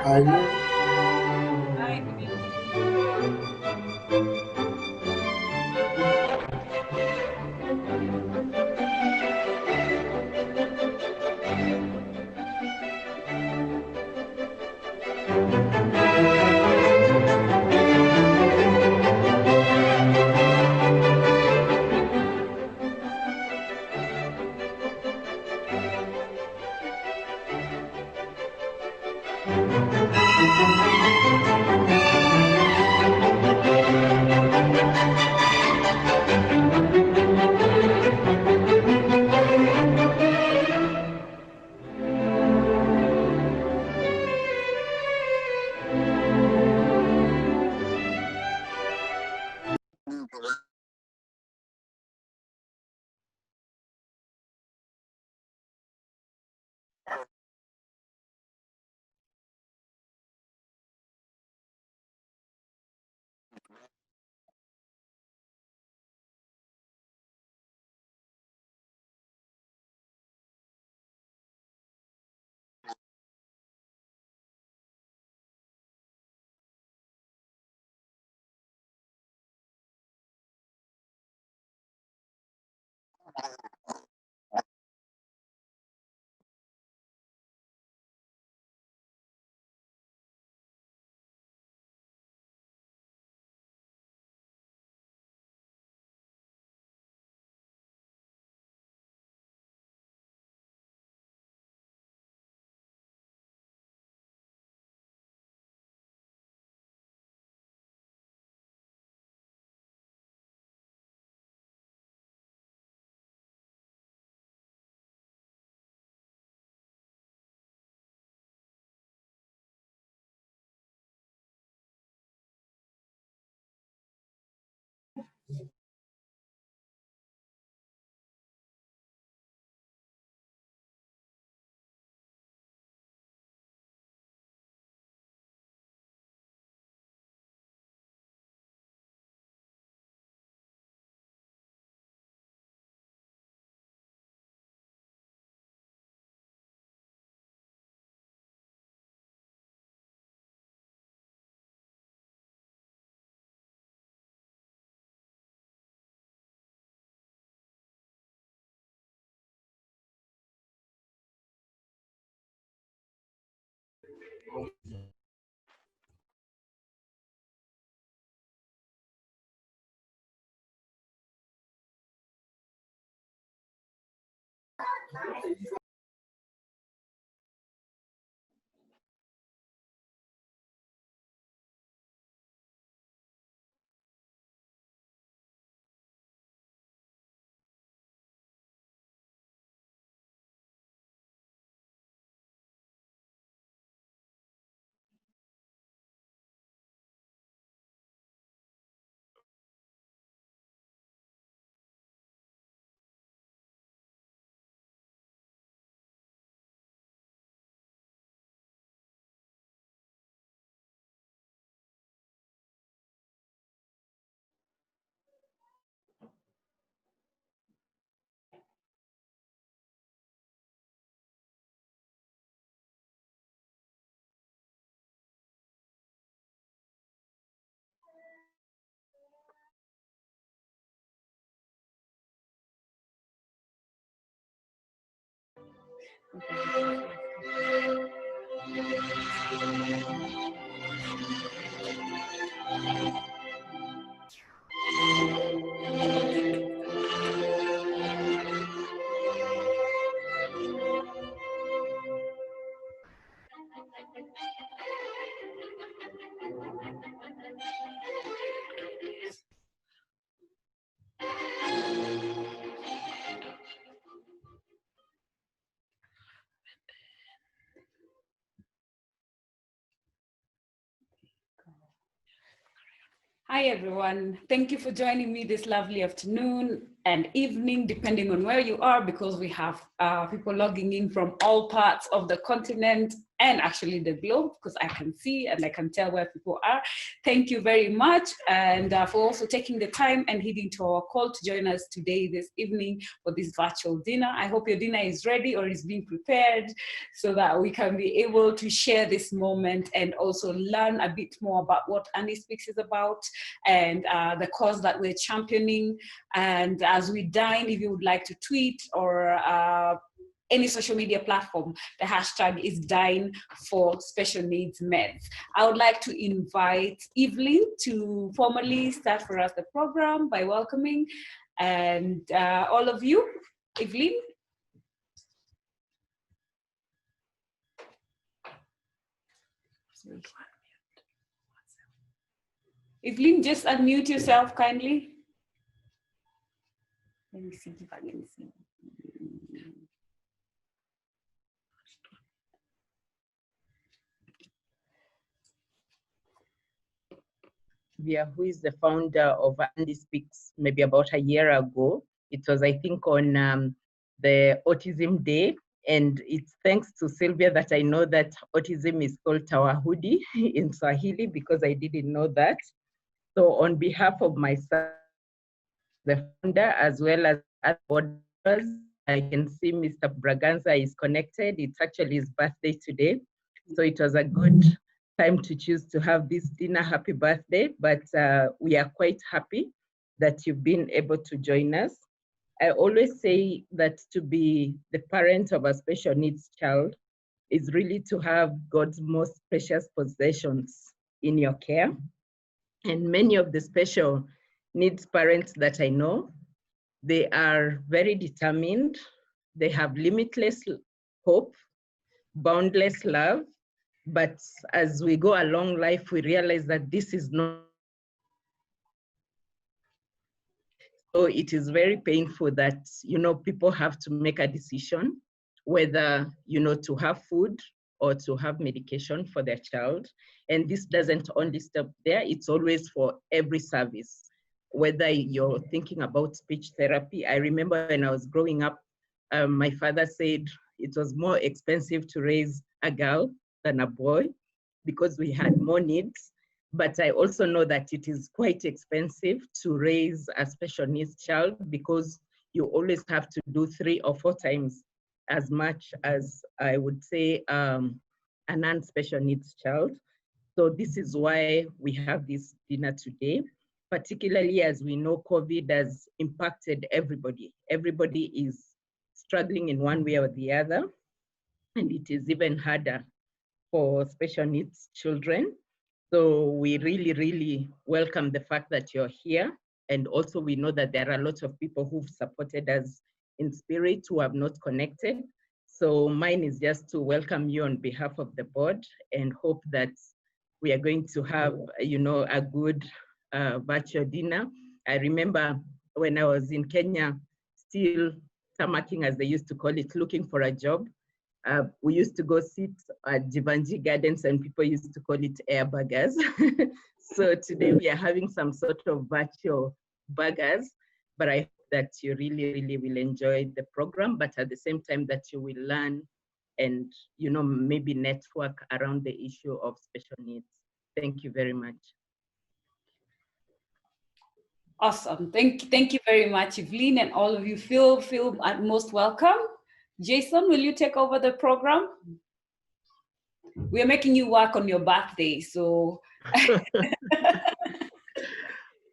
Hi. Hi, good evening. Hi, everyone. Thank you for joining me this lovely afternoon and evening, depending on where you are, because we have people logging in from all parts of the continent and actually the globe, because I can see and I can tell where people are. Thank you very much, and for also taking the time and heeding to our call to join us today, this evening, for this virtual dinner. I hope your dinner is ready or is being prepared so that we can be able to share this moment and also learn a bit more about what AndySpeaks is about and the cause that we're championing. And as we dine, if you would like to tweet or any social media platform, the hashtag is Dine for Special Needs Meds. I would like to invite Evelyn to formally start for us the program by welcoming and all of you. Evelyn. Evelyn, just unmute yourself kindly. Let me see if I can see. Sylvia, who is the founder of AndySpeaks, maybe about a year ago. It was, I think, on the Autism Day. And it's thanks to Sylvia that I know that autism is called Tawahudi in Swahili, because I didn't know that. So on behalf of myself, the founder, as well as board members, I can see Mr. Braganza is connected. It's actually his birthday today. So it was a good time to choose to have this dinner. Happy birthday. But we are quite happy that you've been able to join us. I always say that to be the parent of a special needs child is really to have God's most precious possessions in your care. And many of the special needs parents that I know, they are very determined. They have limitless hope, boundless love. But as we go along life, we realize that this is not. So it is very painful that, people have to make a decision whether, to have food or to have medication for their child. And this doesn't only stop there, it's always for every service. Whether you're thinking about speech therapy. I remember when I was growing up, my father said it was more expensive to raise a girl than a boy because we had more needs. But I also know that it is quite expensive to raise a special needs child because you always have to do 3 or 4 times as much as, I would say, a non-special needs child. So this is why we have this dinner today, particularly as we know COVID has impacted everybody. Everybody is struggling in one way or the other, and it is even harder for special needs children. So we really, really welcome the fact that you're here. And also we know that there are lots of people who've supported us in spirit who have not connected. So mine is just to welcome you on behalf of the board and hope that we are going to have, a good virtual dinner. I remember when I was in Kenya, still tamarking, as they used to call it, looking for a job. We used to go sit at Jivanji Gardens and people used to call it air burgers. So today we are having some sort of virtual burgers, but I hope that you really, really will enjoy the program, but at the same time that you will learn and, maybe network around the issue of special needs. Thank you very much. Awesome. Thank you very much, Evelyn, and all of you feel most welcome. Jason, will you take over the program? We are making you work on your birthday, so.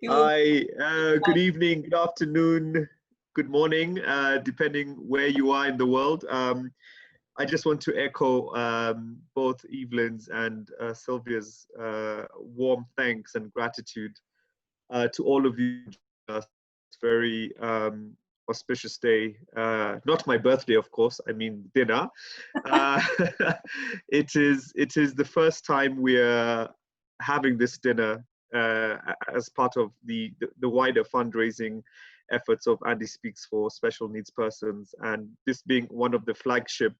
Hi, good evening, good afternoon, good morning, depending where you are in the world. I just want to echo both Evelyn's and Sylvia's warm thanks and gratitude to all of you. It's very auspicious day. Not my birthday, of course. I mean dinner. It is the first time we're having this dinner as part of the wider fundraising efforts of AndySpeaks for special needs persons, and this being one of the flagship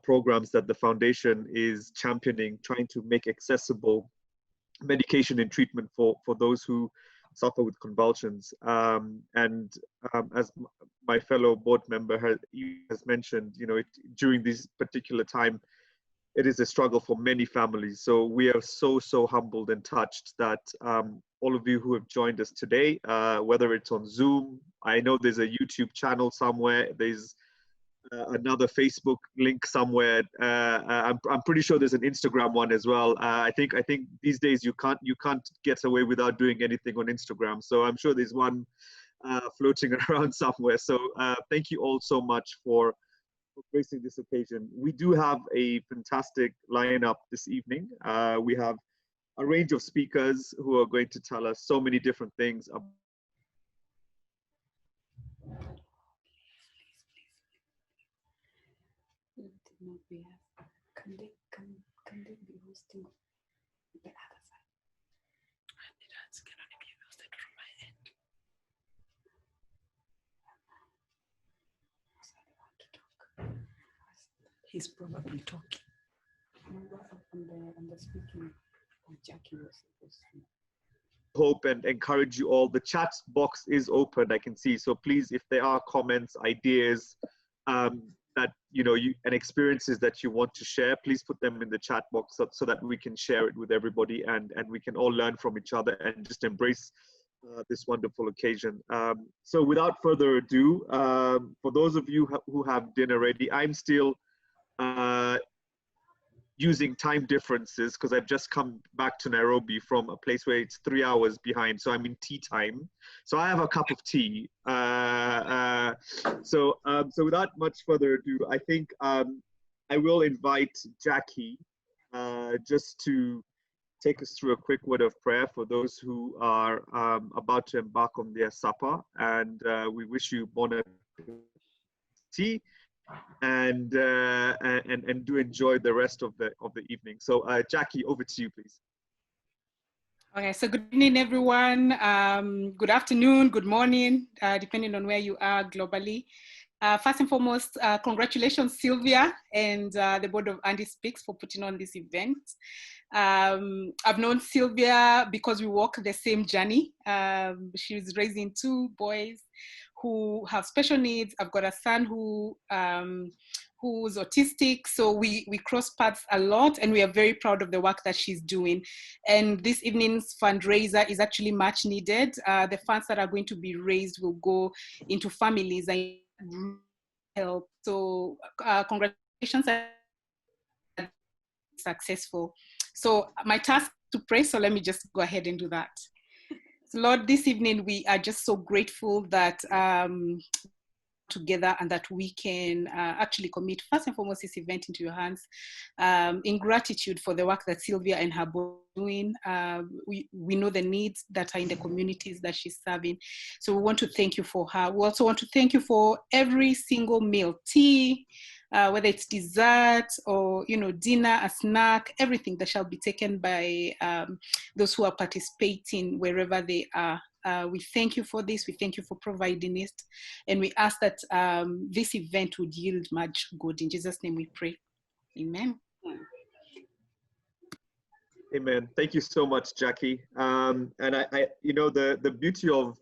programs that the foundation is championing, trying to make accessible medication and treatment for those who suffer with convulsions. As my fellow board member has mentioned, during this particular time, it is a struggle for many families. So we are so humbled and touched that all of you who have joined us today, whether it's on Zoom, I know there's a YouTube channel somewhere, there's another Facebook link somewhere. I'm pretty sure there's an Instagram one as well. I think these days you can't get away without doing anything on Instagram. So I'm sure there's one floating around somewhere. So thank you all so much for gracing this occasion. We do have a fantastic lineup this evening. We have a range of speakers who are going to tell us so many different things. Can they be hosting the other side? It can only be hosted from my end. He's probably talking. On the speaking, Jackie was supposed to. Hope and encourage you all. The chat box is open, I can see. So please, if there are comments, ideas, that and experiences that you want to share, please put them in the chat box so that we can share it with everybody and we can all learn from each other and just embrace this wonderful occasion. So without further ado, for those of you who have dinner ready, I'm still using time differences because I've just come back to Nairobi from a place where it's 3 hours behind. So I'm in tea time. So I have a cup of tea. So without much further ado, I think I will invite Jackie just to take us through a quick word of prayer for those who are about to embark on their supper. And we wish you bon appetit. And do enjoy the rest of the evening. So Jackie, over to you, please. Okay, so good evening, everyone. Good afternoon, good morning, depending on where you are globally. First and foremost, congratulations, Sylvia and the board of AndySpeaks for putting on this event. I've known Sylvia because we walk the same journey. She's raising 2 boys who have special needs. I've got a son who's autistic, so we cross paths a lot, and we are very proud of the work that she's doing. And this evening's fundraiser is actually much needed. The funds that are going to be raised will go into families and help. So congratulations, successful. So my task is to pray, so let me just go ahead and do that. So Lord, this evening we are just so grateful that together and that we can actually commit first and foremost this event into your hands in gratitude for the work that Sylvia and her board are doing. We know the needs that are in the communities that she's serving. So we want to thank you for her. We also want to thank you for every single meal, tea, whether it's dessert or dinner, a snack, everything that shall be taken by those who are participating wherever they are. We thank you for this. We thank you for providing it. And we ask that this event would yield much good. In Jesus' name we pray. Amen. Amen. Thank you so much, Jackie. And I the beauty of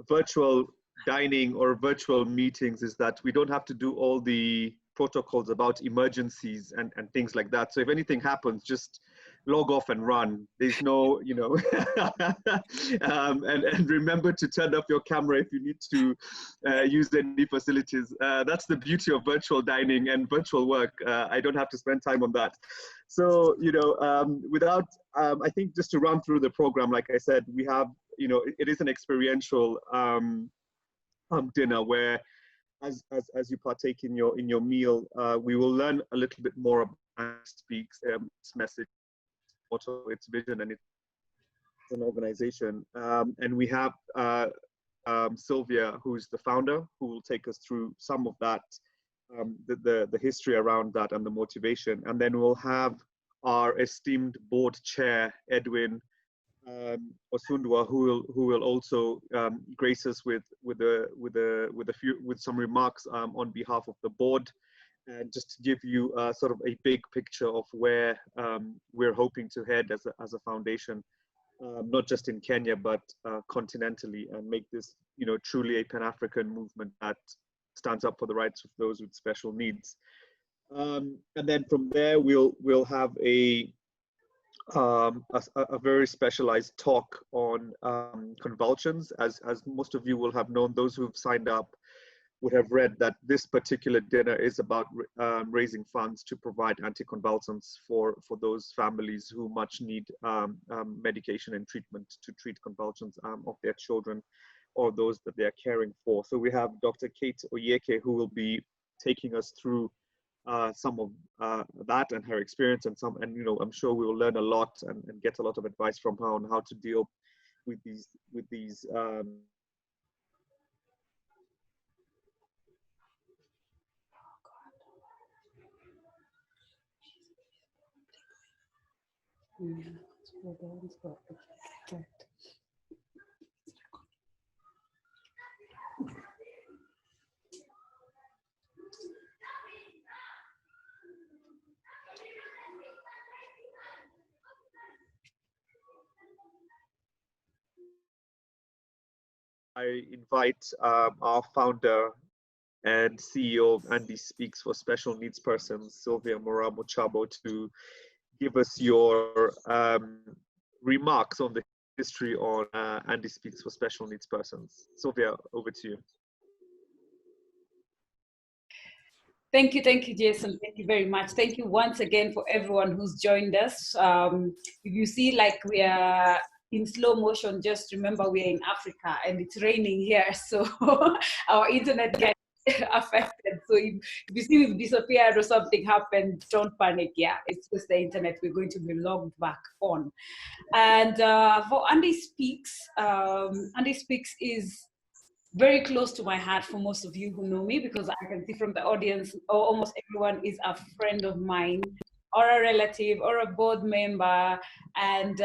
virtual dining or virtual meetings is that we don't have to do all the protocols about emergencies and things like that. So if anything happens, just log off and run. There's no, and remember to turn off your camera if you need to use any facilities. That's the beauty of virtual dining and virtual work. I don't have to spend time on that. So, without, I think just to run through the program, like I said, we have, it is an experiential dinner where as you partake in your meal, we will learn a little bit more about AndySpeaks, its message, its vision, and its an organization. And we have Sylvia, who's the founder, who will take us through some of that, the history around that and the motivation. And then we'll have our esteemed board chair, Edwin Osundwa, who will also grace us with some remarks on behalf of the board, and just to give you sort of a big picture of where we're hoping to head as a foundation, not just in Kenya but continentally, and make this truly a Pan-African movement that stands up for the rights of those with special needs. And then from there, we'll have a very specialized talk on convulsions. As most of you will have known, those who've signed up would have read that this particular dinner is about raising funds to provide anticonvulsants for those families who much need medication and treatment to treat convulsions of their children or those that they are caring for. So we have Dr. Kate Oyeke, who will be taking us through some of that and her experience, and I'm sure we will learn a lot and get a lot of advice from her on how to deal with these I invite our founder and CEO of AndySpeaks for special needs persons, Sylvia Moraa, to give us your remarks on the history on AndySpeaks for special needs persons. Sylvia, over to you. Thank you, Jason. Thank you very much. Thank you once again for everyone who's joined us. If you see like we are in slow motion, just remember we are in Africa and it's raining here, so our internet gets affected. So if you see we've disappeared or something happened, don't panic. Yeah, it's just the internet. We're going to be logged back on. And for AndySpeaks, AndySpeaks is very close to my heart for most of you who know me, because I can see from the audience, almost everyone is a friend of mine or a relative or a board member. And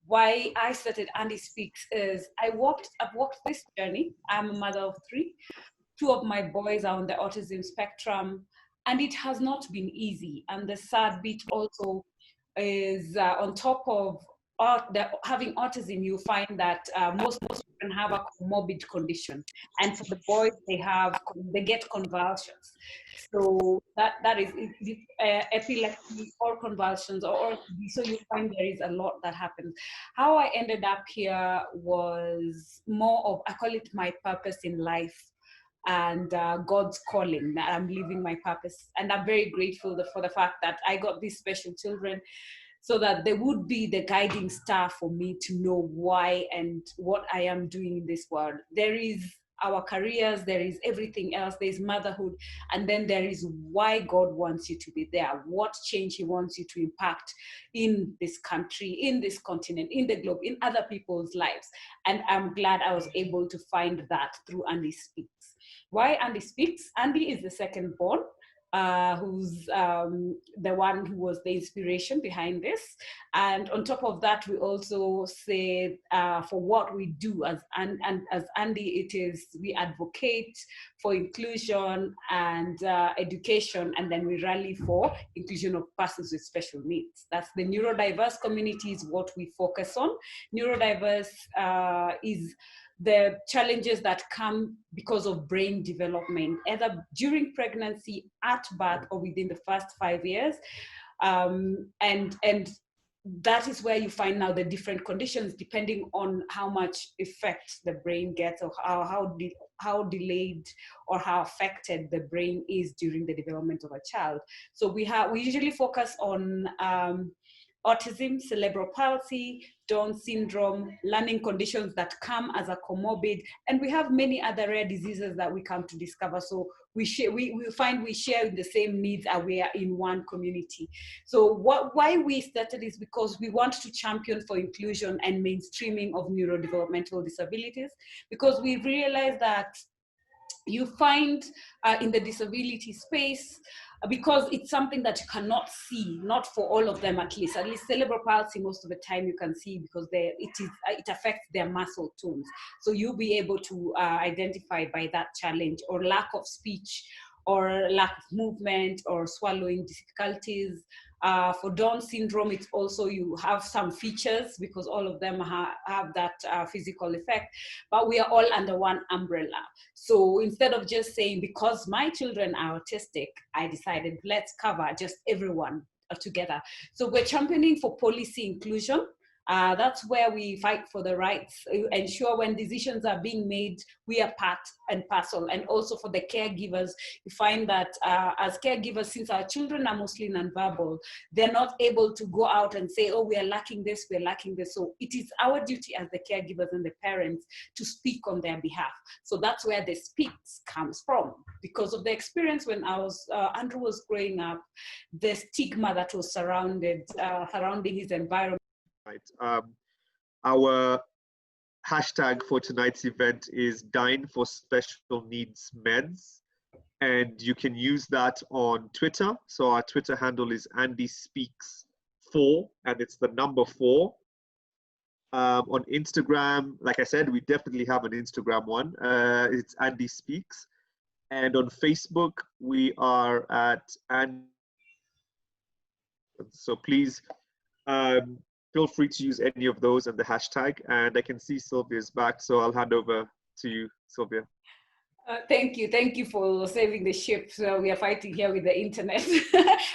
why I started AndySpeaks is I've walked this journey. I'm a mother of 3. 2 of my boys are on the autism spectrum, and it has not been easy. And the sad bit also is on top of having autism, you find that most children have a comorbid condition, and for the boys they get convulsions. So that is epilepsy or convulsions or so you find there is a lot that happens. How I ended up here was more of, I call it my purpose in life, and God's calling, that I'm living my purpose. And I'm very grateful for the fact that I got these special children, so that they would be the guiding star for me to know why and what I am doing in this world. There is our careers, there is everything else, there's motherhood, and then there is why God wants you to be there, what change he wants you to impact in this country, in this continent, in the globe, in other people's lives. And I'm glad I was able to find that through AndySpeaks. Why AndySpeaks? Andy is the second born, who's the one who was the inspiration behind this. And on top of that, we also say for what we do as Andy, it is we advocate for inclusion and education, and then we rally for inclusion of persons with special needs. That's the neurodiverse community is what we focus on. Neurodiverse is the challenges that come because of brain development, either during pregnancy, at birth, or within the first 5 years. And that is where you find now the different conditions, depending on how much effect the brain gets, or how delayed or how affected the brain is during the development of a child. So we usually focus on autism, cerebral palsy, Down syndrome, learning conditions that come as a comorbid, and we have many other rare diseases that we come to discover. So we find we share the same needs, and we are in one community. So why we started is because we want to champion for inclusion and mainstreaming of neurodevelopmental disabilities, because we've realized that you find in the disability space, because it's something that you cannot see, not for all of them at least cerebral palsy, most of the time you can see, because it affects their muscle tones. So you'll be able to identify by that challenge, or lack of speech, or lack of movement or swallowing difficulties. For Down syndrome, it's also you have some features because all of them have that physical effect, but we are all under one umbrella. So instead of just saying, because my children are autistic, I decided let's cover just everyone together. So we're championing for policy inclusion. That's where we fight for the rights, ensure when decisions are being made, we are part and parcel. And also for the caregivers, you find that as caregivers, since our children are mostly nonverbal, they're not able to go out and say, oh, we are lacking this, we're lacking this. So it is our duty as the caregivers and the parents to speak on their behalf. So that's where the speaks comes from. Because of the experience when Andrew was growing up, the stigma that was surrounding his environment. Right. Our hashtag for tonight's event is Dine for Special Needs Meds, and you can use that on Twitter. So our Twitter handle is AndySpeaks4, and it's the number 4. On Instagram, like I said, we definitely have an Instagram one. It's AndySpeaks, and on Facebook we are at So please. Feel free to use any of those and the hashtag. And I can see Sylvia's back, so I'll hand over to you, Sylvia. Thank you for saving the ship. So we are fighting here with the internet.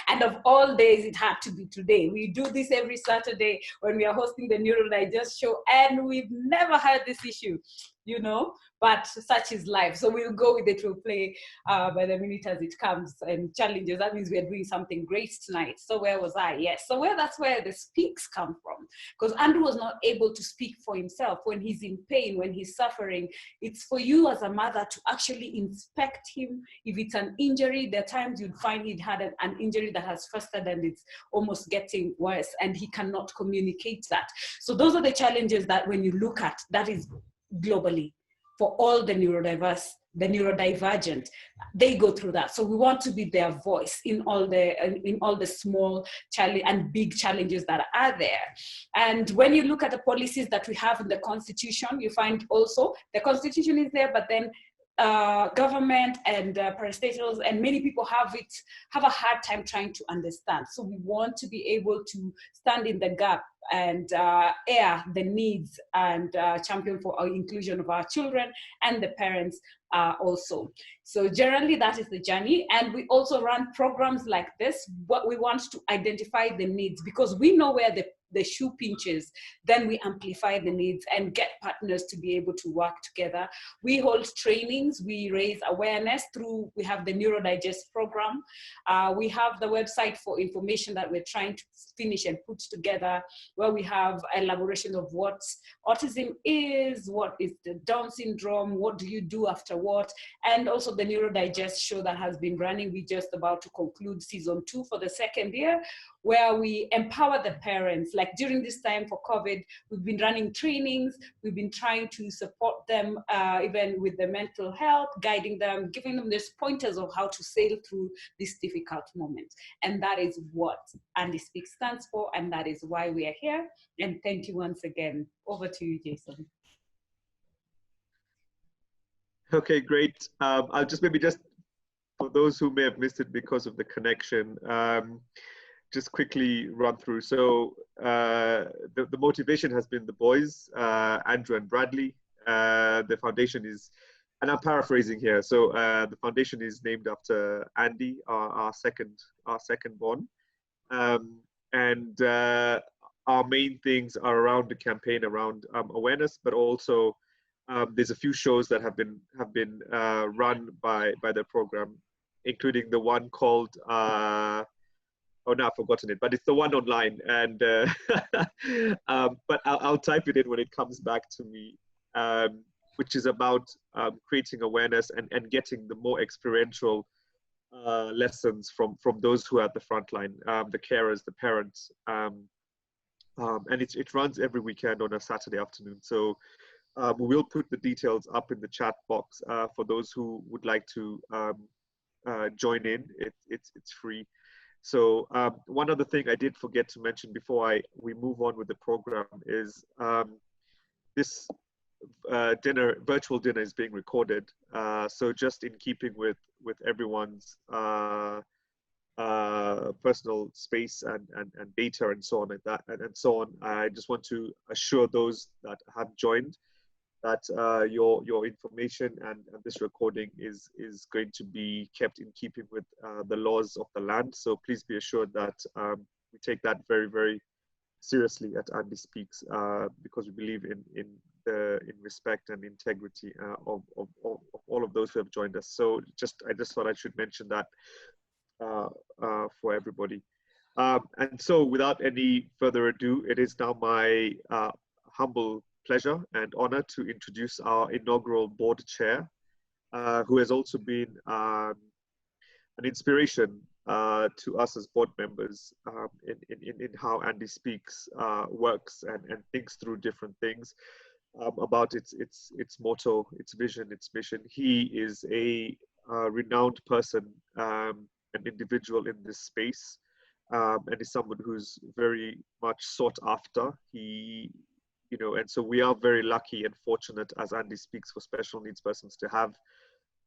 And of all days, it had to be today. We do this every Saturday when we are hosting the Neuro Digest show, and we've never had this issue, you know, but such is life. So we'll go with it, we'll play by the minute as it comes, and challenges. That means we're doing something great tonight. So where was I? Yes, so that's where the speaks come from. Because Andrew was not able to speak for himself. When he's in pain, when he's suffering, it's for you as a mother to actually inspect him. If it's an injury, there are times you'd find he'd had an injury that has festered and it's almost getting worse, and he cannot communicate that. So those are the challenges that when you look at, that is globally, for all the neurodivergent, they go through that. So we want to be their voice in all the small challenge and big challenges that are there. And when you look at the policies that we have in the Constitution, you find also the Constitution is there, but then government and parastatals and many people have a hard time trying to understand. So we want to be able to stand in the gap and air the needs and champion for our inclusion of our children and the parents also. So generally that is the journey, and we also run programs like this. What we want to identify the needs, because we know where the shoe pinches, then we amplify the needs and get partners to be able to work together. We hold trainings, we raise awareness through, we have the Neuro Digest program. We have the website for information that we're trying to finish and put together, where we have elaboration of what autism is, what is the Down syndrome, what do you do after what, and also the Neuro Digest show that has been running. We're just about to conclude season 2 for the 2nd year, where we empower the parents. Like during this time for COVID, we've been running trainings, we've been trying to support them even with the mental health, guiding them, giving them these pointers of how to sail through this difficult moment. And that is what AndySpeaks stands for, and that is why we are here. And thank you once again. Over to you, Jason. Okay, great. I'll just for those who may have missed it because of the connection, just quickly run through. So the motivation has been the boys, Andrew and Bradley. The foundation is, and I'm paraphrasing here. So the foundation is named after Andy, our second born, and our main things are around the campaign, around awareness, but also there's a few shows that have been run by the program, including the one called oh no, I've forgotten it, but it's the one online, and but I'll type it in when it comes back to me, which is about creating awareness and getting the more experiential lessons from those who are at the front line, the carers, the parents, and it runs every weekend on a Saturday afternoon. So we will put the details up in the chat box for those who would like to join in. It's free. So one other thing I did forget to mention before we move on with the program is this virtual dinner is being recorded. So just in keeping with everyone's personal space and data and so on and so on, I just want to assure those that have joined that your information and this recording is going to be kept in keeping with the laws of the land. So please be assured that we take that very, very seriously at AndySpeaks, because we believe in respect and integrity of all of those who have joined us. So I just thought I should mention that for everybody. And so without any further ado, it is now my humble pleasure and honor to introduce our inaugural board chair, who has also been an inspiration to us as board members in how AndySpeaks works and thinks through different things about its motto, its vision, its mission. He is a renowned person, an individual in this space, and is someone who's very much sought after. And so we are very lucky and fortunate as AndySpeaks for special needs persons to have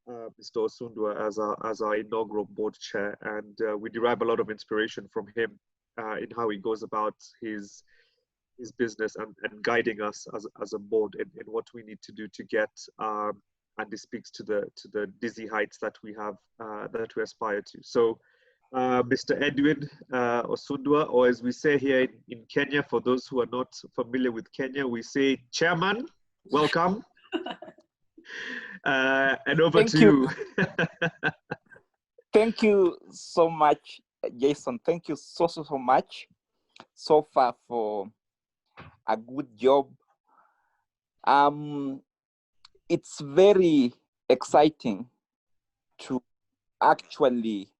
Mr. Osundwa as our inaugural board chair, and we derive a lot of inspiration from him in how he goes about his business and guiding us as a board in what we need to do to get AndySpeaks to the dizzy heights that we have that we aspire to. So Mr. Edwin Osundwa, or as we say here in Kenya, for those who are not familiar with Kenya, we say chairman, welcome. And over to you. Thank you so much, Jason. Thank you so much so far for a good job. It's very exciting to actually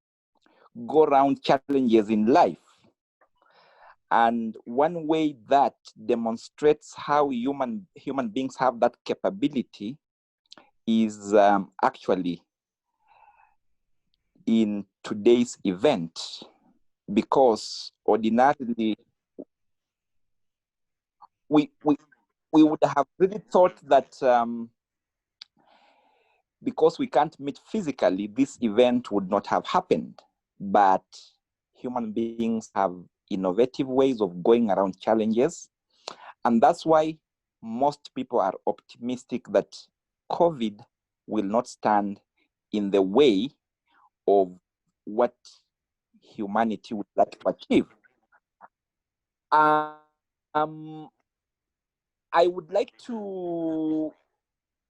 go around challenges in life. And one way that demonstrates how human beings have that capability is actually in today's event, because ordinarily we would have really thought that because we can't meet physically, this event would not have happened. But human beings have innovative ways of going around challenges. And that's why most people are optimistic that COVID will not stand in the way of what humanity would like to achieve. I would like to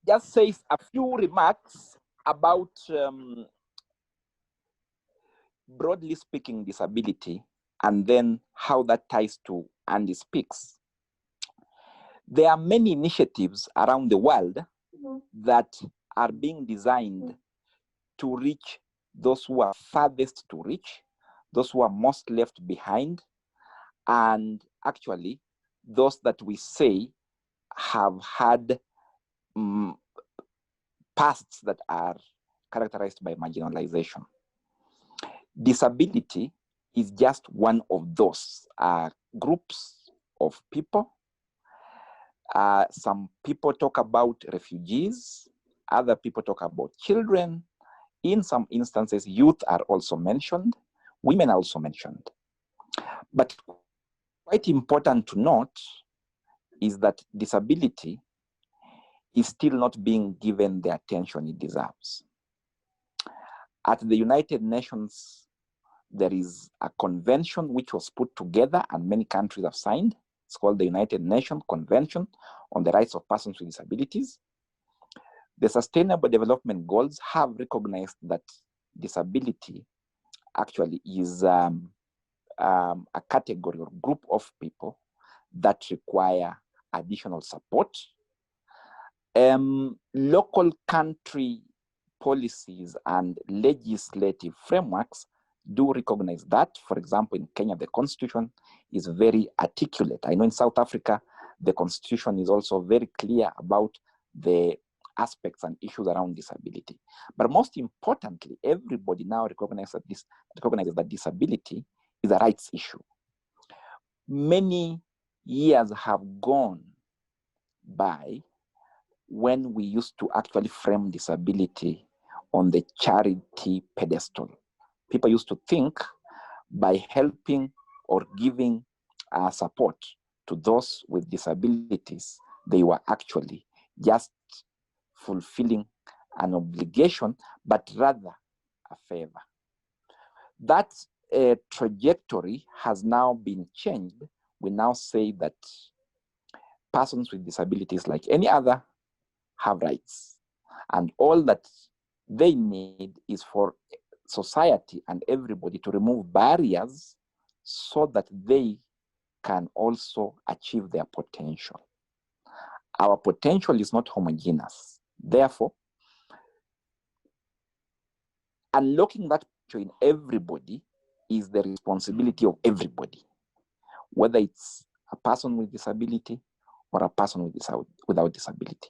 just say a few remarks about, broadly speaking, disability, and then how that ties to AndySpeaks. There are many initiatives around the world that are being designed to reach those who are farthest to reach, those who are most left behind, and actually those that we say have had pasts that are characterized by marginalization. Disability is just one of those groups of people. Some people talk about refugees, other people talk about children. In some instances, youth are also mentioned, women are also mentioned. But quite important to note is that disability is still not being given the attention it deserves. At the United Nations, there is a convention which was put together and many countries have signed. It's called the United Nations Convention on the Rights of Persons with Disabilities. The Sustainable Development Goals have recognized that disability actually is a category or group of people that require additional support. Local country policies and legislative frameworks do recognize that. For example, in Kenya, the constitution is very articulate. I know in South Africa, the constitution is also very clear about the aspects and issues around disability. But most importantly, everybody now recognizes that disability is a rights issue. Many years have gone by when we used to actually frame disability on the charity pedestal. People used to think by helping or giving support to those with disabilities, they were actually just fulfilling an obligation, but rather a favor. That trajectory has now been changed. We now say that persons with disabilities, like any other, have rights. And all that they need is for society and everybody to remove barriers so that they can also achieve their potential. Our potential is not homogeneous. Therefore, unlocking that potential in everybody is the responsibility of everybody, whether it's a person with disability or a person without disability.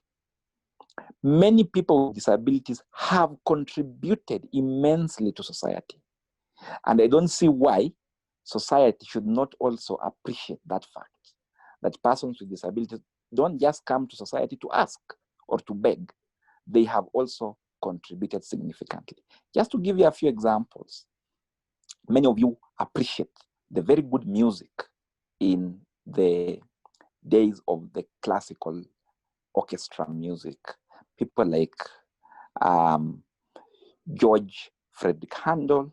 Many people with disabilities have contributed immensely to society. And I don't see why society should not also appreciate that fact, that persons with disabilities don't just come to society to ask or to beg. They have also contributed significantly. Just to give you a few examples, many of you appreciate the very good music in the days of the classical orchestra music. People like George Frederick Handel,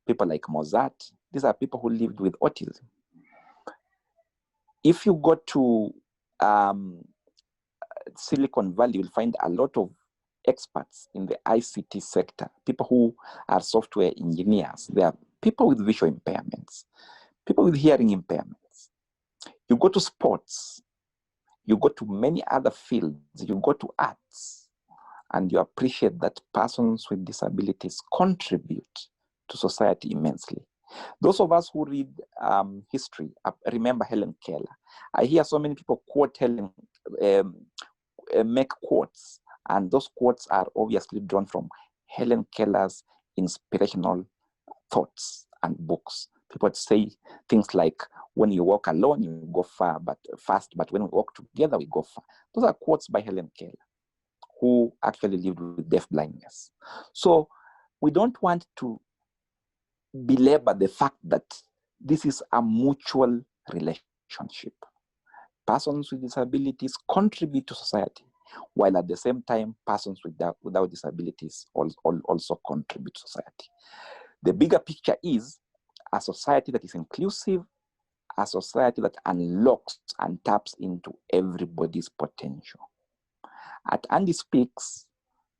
people like Mozart. These are people who lived with autism. If you go to Silicon Valley, you'll find a lot of experts in the ICT sector, people who are software engineers. There are people with visual impairments, people with hearing impairments. You go to sports, you go to many other fields, you go to arts, and you appreciate that persons with disabilities contribute to society immensely. Those of us who read history remember Helen Keller. I hear so many people quote Helen, make quotes, and those quotes are obviously drawn from Helen Keller's inspirational thoughts and books. People say things like, when you walk alone, you go fast, but when we walk together, we go far. Those are quotes by Helen Keller, who actually lived with deaf blindness. So we don't want to belabor the fact that this is a mutual relationship. Persons with disabilities contribute to society, while at the same time, persons without disabilities also contribute to society. The bigger picture is a society that is inclusive, a society that unlocks and taps into everybody's potential. At AndySpeaks,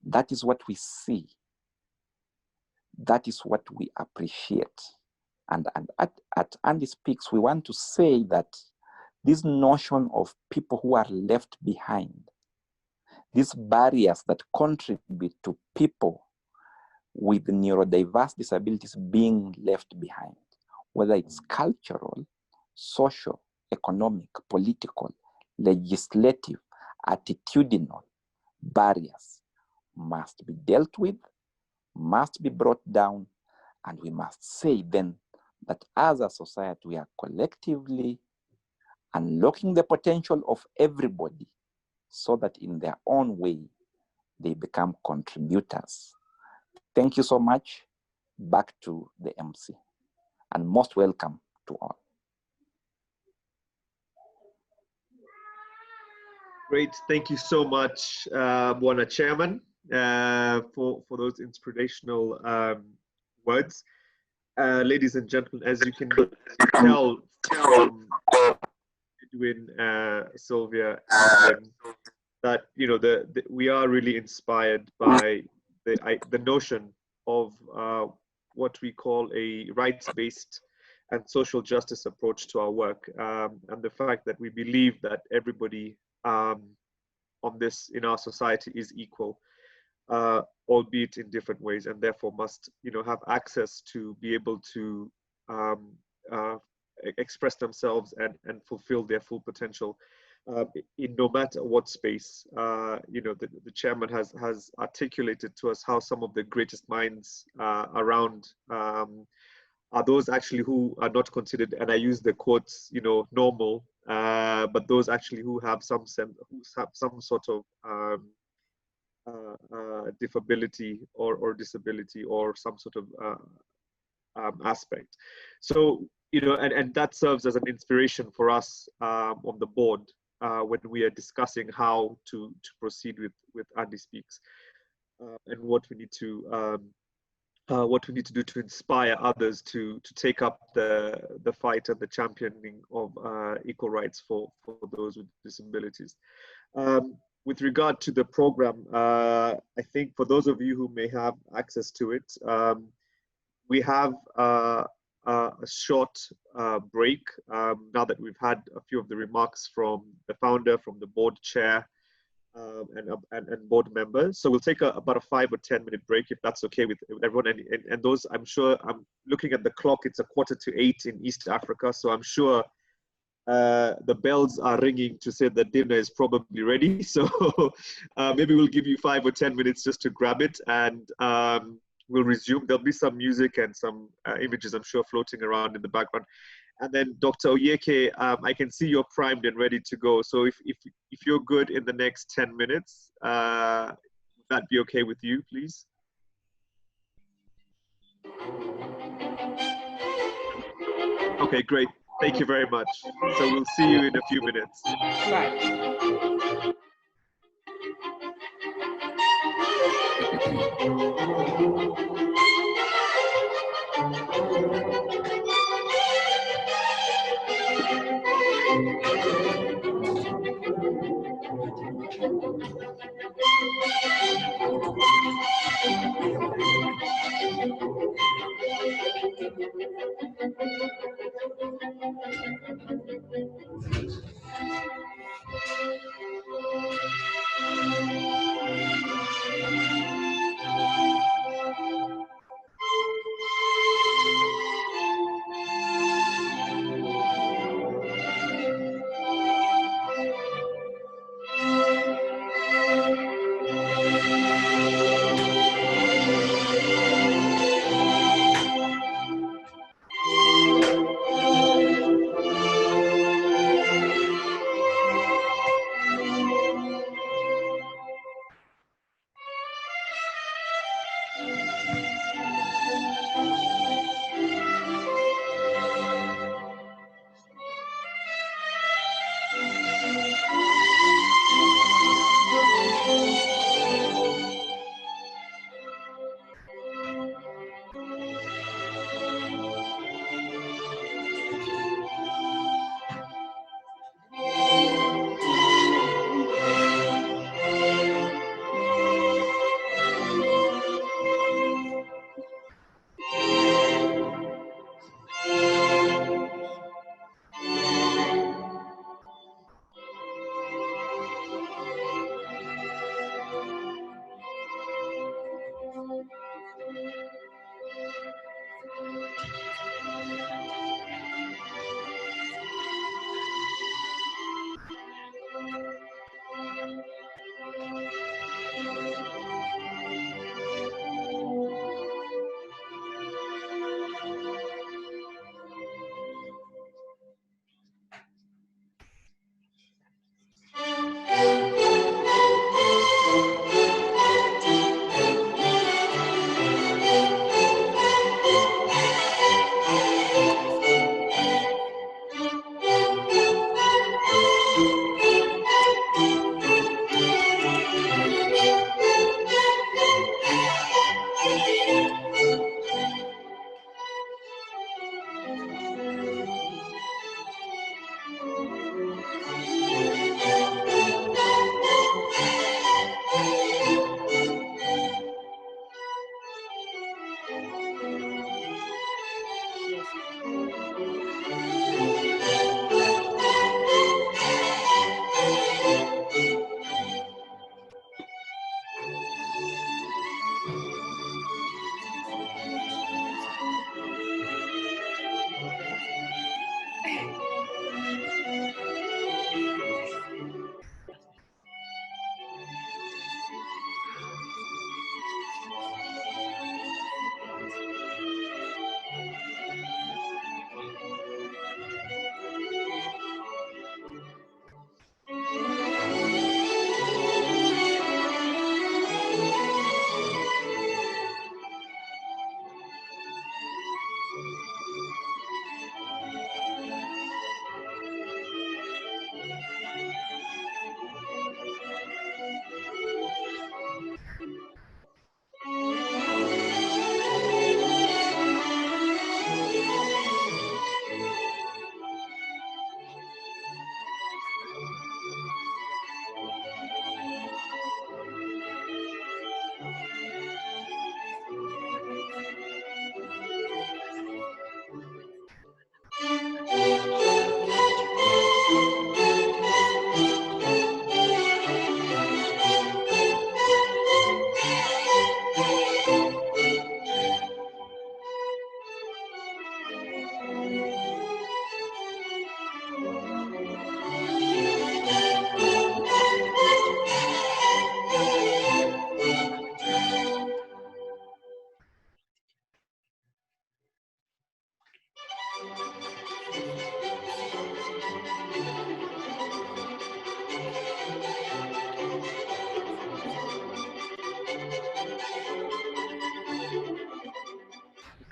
that is what we see. That is what we appreciate. And at AndySpeaks, we want to say that this notion of people who are left behind, these barriers that contribute to people with neurodiverse disabilities being left behind, whether it's cultural, social, economic, political, legislative, attitudinal barriers, must be dealt with, must be brought down, and we must say then that as a society, we are collectively unlocking the potential of everybody so that in their own way, they become contributors. Thank you so much. Back to the MC, and most welcome to all. Great, thank you so much, Bwana Chairman, for those inspirational words. Ladies and gentlemen, as you can tell from Edwin, Sylvia, and that we are really inspired by the notion of what we call a rights-based and social justice approach to our work, and the fact that we believe that everybody on this in our society is equal, albeit in different ways, and therefore must have access to be able to express themselves and fulfill their full potential in no matter what space. The chairman has articulated to us how some of the greatest minds around are those actually who are not considered, and I use the quotes, you know, normal, but those actually who have some sort of disability or disability or some sort of aspect. So, you know, and that serves as an inspiration for us on the board when we are discussing how to proceed with AndySpeaks and what we need to do to inspire others to take up the fight and the championing of equal rights for those with disabilities. With regard to the program, I think for those of you who may have access to it, we have a short break now that we've had a few of the remarks from the founder, from the board chair, and board members. So we'll take about a 5 or 10 minute break if that's okay with everyone. And those, I'm sure, I'm looking at the clock, it's 7:45 in East Africa. So I'm sure the bells are ringing to say that dinner is probably ready. So maybe we'll give you 5 or 10 minutes just to grab it, and we'll resume. There'll be some music and some images, I'm sure, floating around in the background. And then Dr. Oyeke, I can see you're primed and ready to go. So if you're good in the next 10 minutes, would that be okay with you, please? Okay, great. Thank you very much. So we'll see you in a few minutes. Right.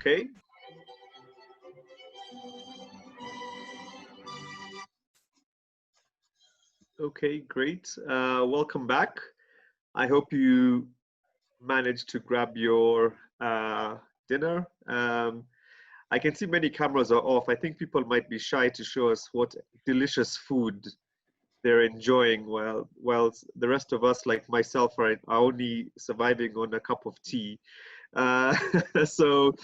Okay. Okay, great. Welcome back. I hope you managed to grab your dinner. I can see many cameras are off. I think people might be shy to show us what delicious food they're enjoying while the rest of us, like myself, are only surviving on a cup of tea. So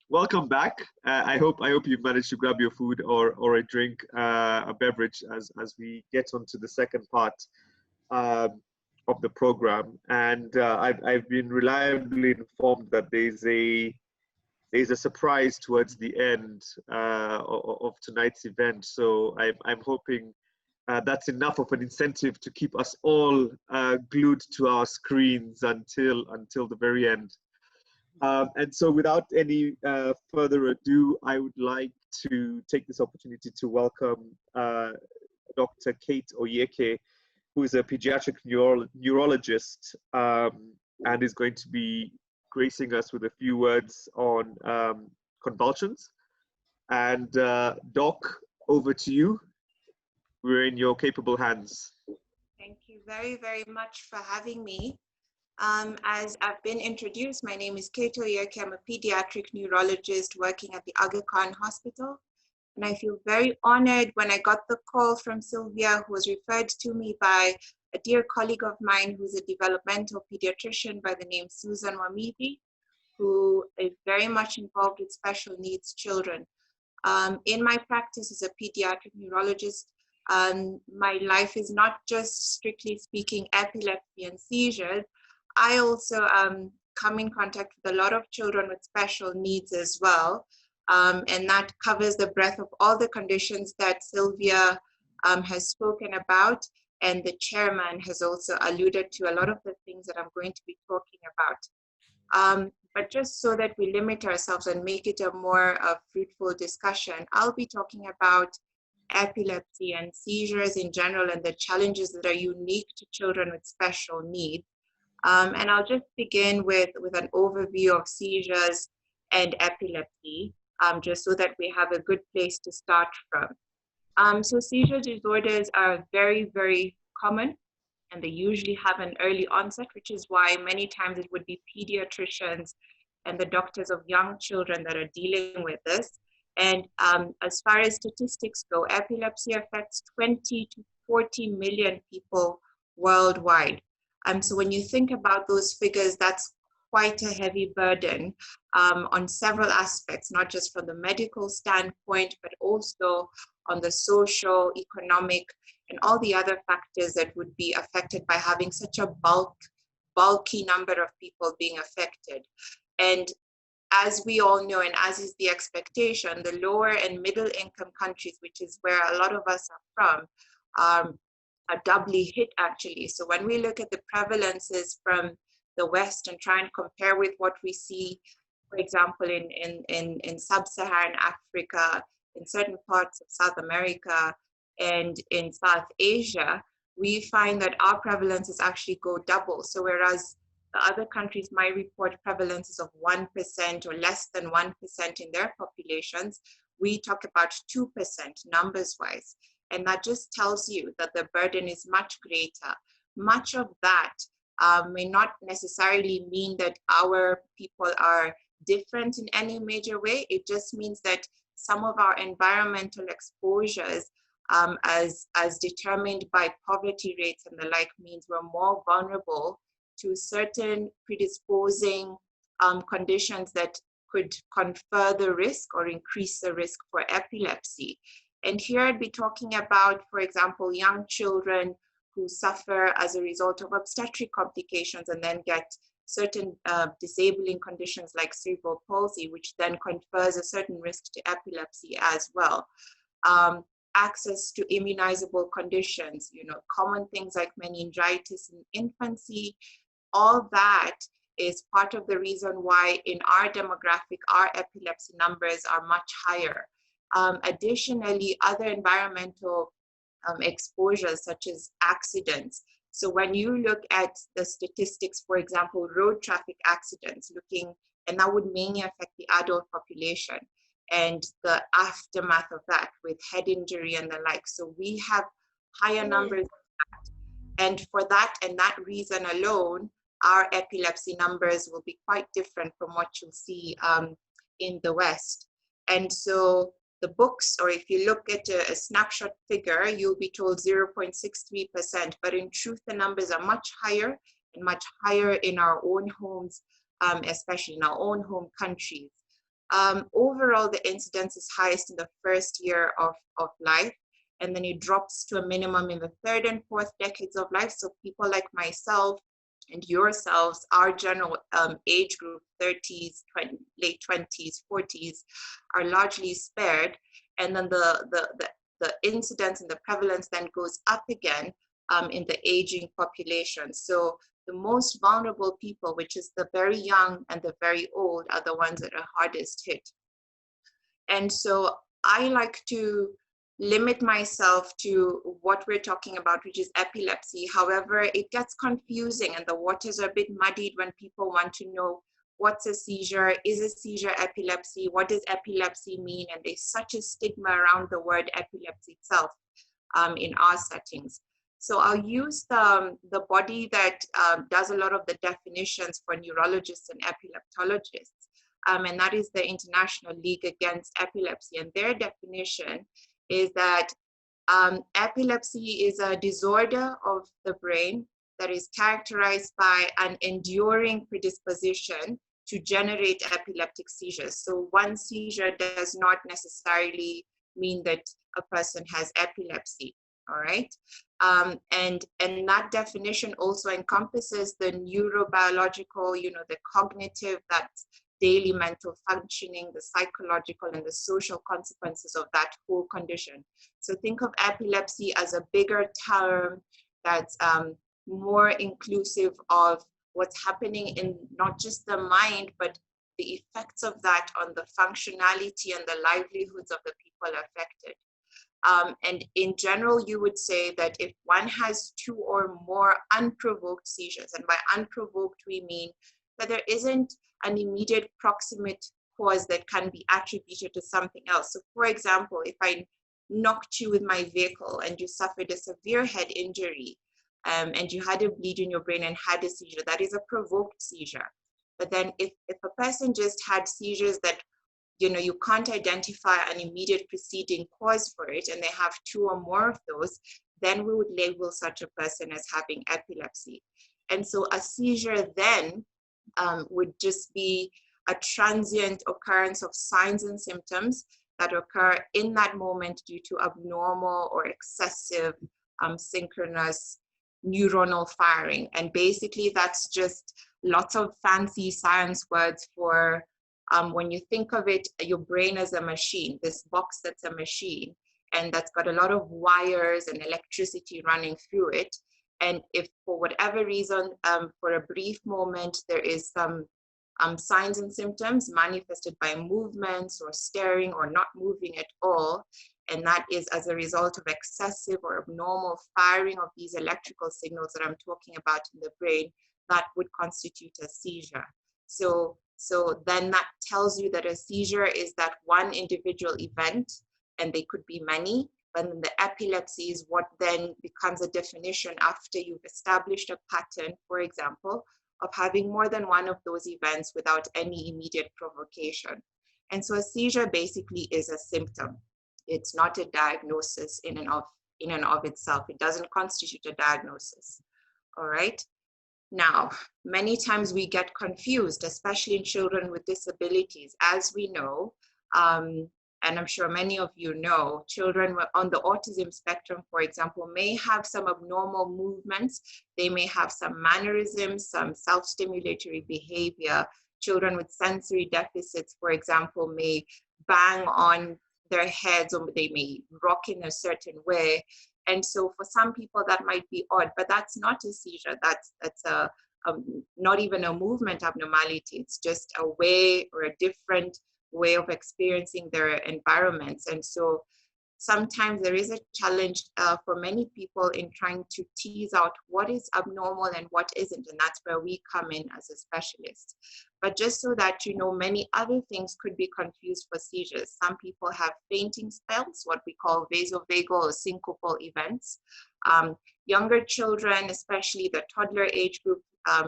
welcome back. I hope you managed to grab your food or a drink, a beverage as we get onto the second part of the program. And I've been reliably informed that there's a surprise towards the end of tonight's event. So I'm hoping that's enough of an incentive to keep us all glued to our screens until the very end. And so without any further ado, I would like to take this opportunity to welcome Dr. Kate Oyeke, who is a pediatric neurologist and is going to be gracing us with a few words on convulsions. And Doc, over to you. We're in your capable hands. Thank you very, very much for having me. As I've been introduced, my name is Kate Oyeke. I'm a pediatric neurologist working at the Aga Khan Hospital. And I feel very honored when I got the call from Sylvia, who was referred to me by a dear colleague of mine who's a developmental pediatrician by the name Susan Wamidi, who is very much involved with special needs children. In my practice as a pediatric neurologist, my life is not just strictly speaking epilepsy and seizures. I also come in contact with a lot of children with special needs as well. And that covers the breadth of all the conditions that Sylvia has spoken about. And the chairman has also alluded to a lot of the things that I'm going to be talking about. But just so that we limit ourselves and make it a more fruitful discussion, I'll be talking about epilepsy and seizures in general and the challenges that are unique to children with special needs. And I'll just begin with an overview of seizures and epilepsy, just so that we have a good place to start from. So seizure disorders are very, very common, and they usually have an early onset, which is why many times it would be pediatricians and the doctors of young children that are dealing with this. And as far as statistics go, epilepsy affects 20 to 40 million people worldwide. So when you think about those figures, that's quite a heavy burden on several aspects, not just from the medical standpoint, but also on the social, economic, and all the other factors that would be affected by having such a bulky number of people being affected. And as we all know, and as is the expectation, the lower and middle income countries, which is where a lot of us are from, are doubly hit actually. So when we look at the prevalences from the West and try and compare with what we see, for example, in sub-Saharan Africa, in certain parts of South America, and in South Asia, we find that our prevalences actually go double. So whereas the other countries might report prevalences of 1% or less than 1% in their populations, we talk about 2% numbers-wise. And that just tells you that the burden is much greater. Much of that may not necessarily mean that our people are different in any major way. It just means that some of our environmental exposures, as determined by poverty rates and the like, means we're more vulnerable to certain predisposing conditions that could confer the risk or increase the risk for epilepsy. And here I'd be talking about, for example, young children who suffer as a result of obstetric complications and then get certain disabling conditions like cerebral palsy, which then confers a certain risk to epilepsy as well. Access to immunizable conditions, common things like meningitis in infancy, all that is part of the reason why in our demographic, our epilepsy numbers are much higher. Additionally, other environmental exposures such as accidents. So when you look at the statistics, for example, road traffic accidents, and that would mainly affect the adult population and the aftermath of that with head injury and the like. So we have higher numbers of that. And for that and that reason alone, our epilepsy numbers will be quite different from what you'll see in the West. And so the books, or if you look at a snapshot figure, you'll be told 0.63%, but in truth, the numbers are much higher and much higher in our own homes, especially in our own home countries. Overall, the incidence is highest in the first year of life, and then it drops to a minimum in the third and fourth decades of life. So people like myself and yourselves, our general age group, 30s, late 20s, 40s, are largely spared. And then the incidence and the prevalence then goes up again in the aging population. So the most vulnerable people, which is the very young and the very old, are the ones that are hardest hit. And so I like to limit myself to what we're talking about, which is epilepsy. However, it gets confusing and the waters are a bit muddied when people want to know what's a seizure, is a seizure epilepsy, what does epilepsy mean? And there's such a stigma around the word epilepsy itself in our settings. So I'll use the body that does a lot of the definitions for neurologists and epileptologists, and that is the International League Against Epilepsy. And their definition is that epilepsy is a disorder of the brain that is characterized by an enduring predisposition to generate epileptic seizures. So one seizure does not necessarily mean that a person has epilepsy, all right? And that definition also encompasses the neurobiological, the cognitive, that's daily mental functioning, the psychological and the social consequences of that whole condition. So think of epilepsy as a bigger term that's more inclusive of what's happening in not just the mind, but the effects of that on the functionality and the livelihoods of the people affected. And in general, you would say that if one has 2 or more unprovoked seizures, and by unprovoked, we mean that there isn't an immediate proximate cause that can be attributed to something else. So for example, if I knocked you with my vehicle and you suffered a severe head injury, and you had a bleed in your brain and had a seizure, that is a provoked seizure. But then if a person just had seizures that you can't identify an immediate preceding cause for it, and they have 2 or more of those, then we would label such a person as having epilepsy. And so a seizure then would just be a transient occurrence of signs and symptoms that occur in that moment due to abnormal or excessive synchronous neuronal firing. And basically that's just lots of fancy science words for when you think of it, your brain as a machine, this box that's a machine, and that's got a lot of wires and electricity running through it. And if for whatever reason, for a brief moment, there is some signs and symptoms manifested by movements or staring or not moving at all, and that is as a result of excessive or abnormal firing of these electrical signals that I'm talking about in the brain, that would constitute a seizure. So then that tells you that a seizure is that one individual event, and they could be many, but then the epilepsy is what then becomes a definition after you've established a pattern, for example, of having more than one of those events without any immediate provocation. And so a seizure basically is a symptom. It's not a diagnosis in and of itself. It doesn't constitute a diagnosis, all right? Now, many times we get confused, especially in children with disabilities. As we know, and I'm sure many of you know, children on the autism spectrum, for example, may have some abnormal movements. They may have some mannerisms, some self-stimulatory behavior. Children with sensory deficits, for example, may bang on their heads, or they may rock in a certain way. And so for some people that might be odd, but that's not a seizure, that's a not even a movement abnormality. It's just a way or a different way of experiencing their environments. And so sometimes there is a challenge for many people in trying to tease out what is abnormal and what isn't, and that's where we come in as a specialist. But just so that you know, many other things could be confused for seizures. Some people have fainting spells, what we call vasovagal or syncopal events. Younger children, especially the toddler age group,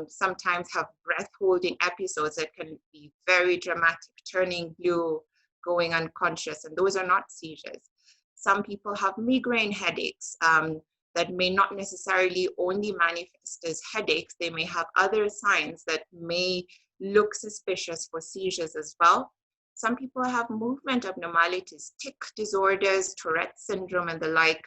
sometimes have breath-holding episodes that can be very dramatic, turning blue, going unconscious, and those are not seizures. Some people have migraine headaches that may not necessarily only manifest as headaches. They may have other signs that may look suspicious for seizures as well. Some people have movement abnormalities, tic disorders, Tourette syndrome, and the like.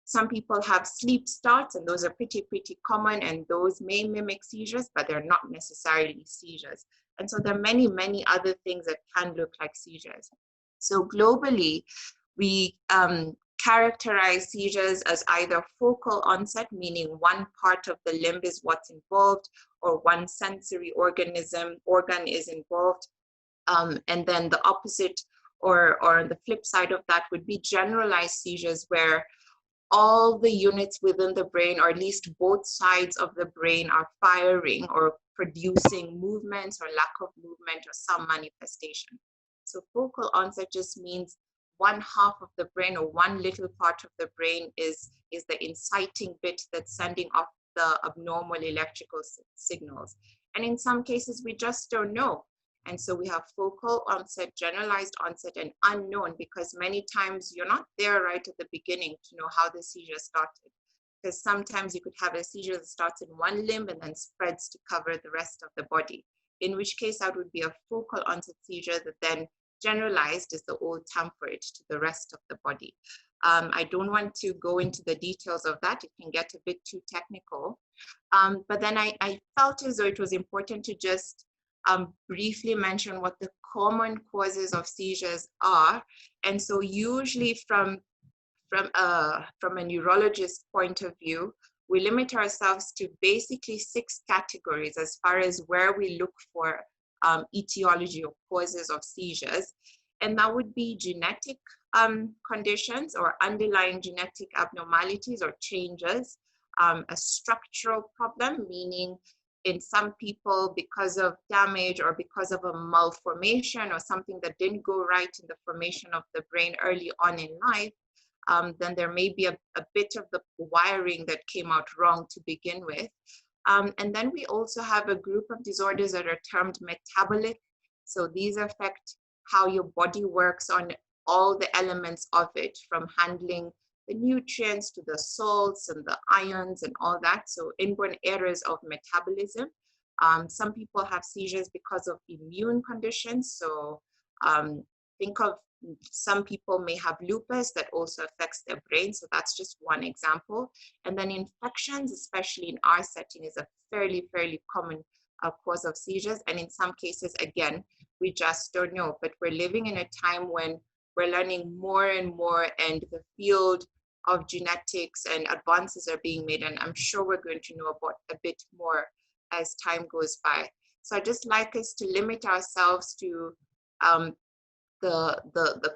Some people have sleep starts, and those are pretty common, and those may mimic seizures, but they're not necessarily seizures. And so there are many, many other things that can look like seizures. So globally, we characterize seizures as either focal onset, meaning one part of the limb is what's involved, or one sensory organ is involved. And then the opposite, or the flip side of that, would be generalized seizures, where all the units within the brain, or at least both sides of the brain, are firing or producing movements or lack of movement or some manifestation. So focal onset just means one half of the brain, or one little part of the brain is the inciting bit that's sending off the abnormal electrical signals. And in some cases, we just don't know. And so we have focal onset, generalized onset, and unknown, because many times you're not there right at the beginning to know how the seizure started. Because sometimes you could have a seizure that starts in one limb and then spreads to cover the rest of the body, in which case that would be a focal onset seizure that then generalized is the old term for it to the rest of the body. I don't want to go into the details of that. It can get a bit too technical. But then I felt as though it was important to just briefly mention what the common causes of seizures are. And so usually from a neurologist point of view, we limit ourselves to basically 6 categories as far as where we look for etiology or causes of seizures. And that would be genetic conditions or underlying genetic abnormalities or changes, a structural problem, meaning in some people, because of damage or because of a malformation or something that didn't go right in the formation of the brain early on in life, then there may be a bit of the wiring that came out wrong to begin with. And then we also have a group of disorders that are termed metabolic. So these affect how your body works on all the elements of it, from handling the nutrients to the salts and the ions and all that. So inborn errors of metabolism. Some people have seizures because of immune conditions. So think of some people may have lupus that also affects their brain. So that's just one example. And then infections, especially in our setting, is a fairly common cause of seizures. And in some cases, again, we just don't know. But we're living in a time when we're learning more and more, and the field of genetics and advances are being made. And I'm sure we're going to know about a bit more as time goes by. So I'd just like us to limit ourselves to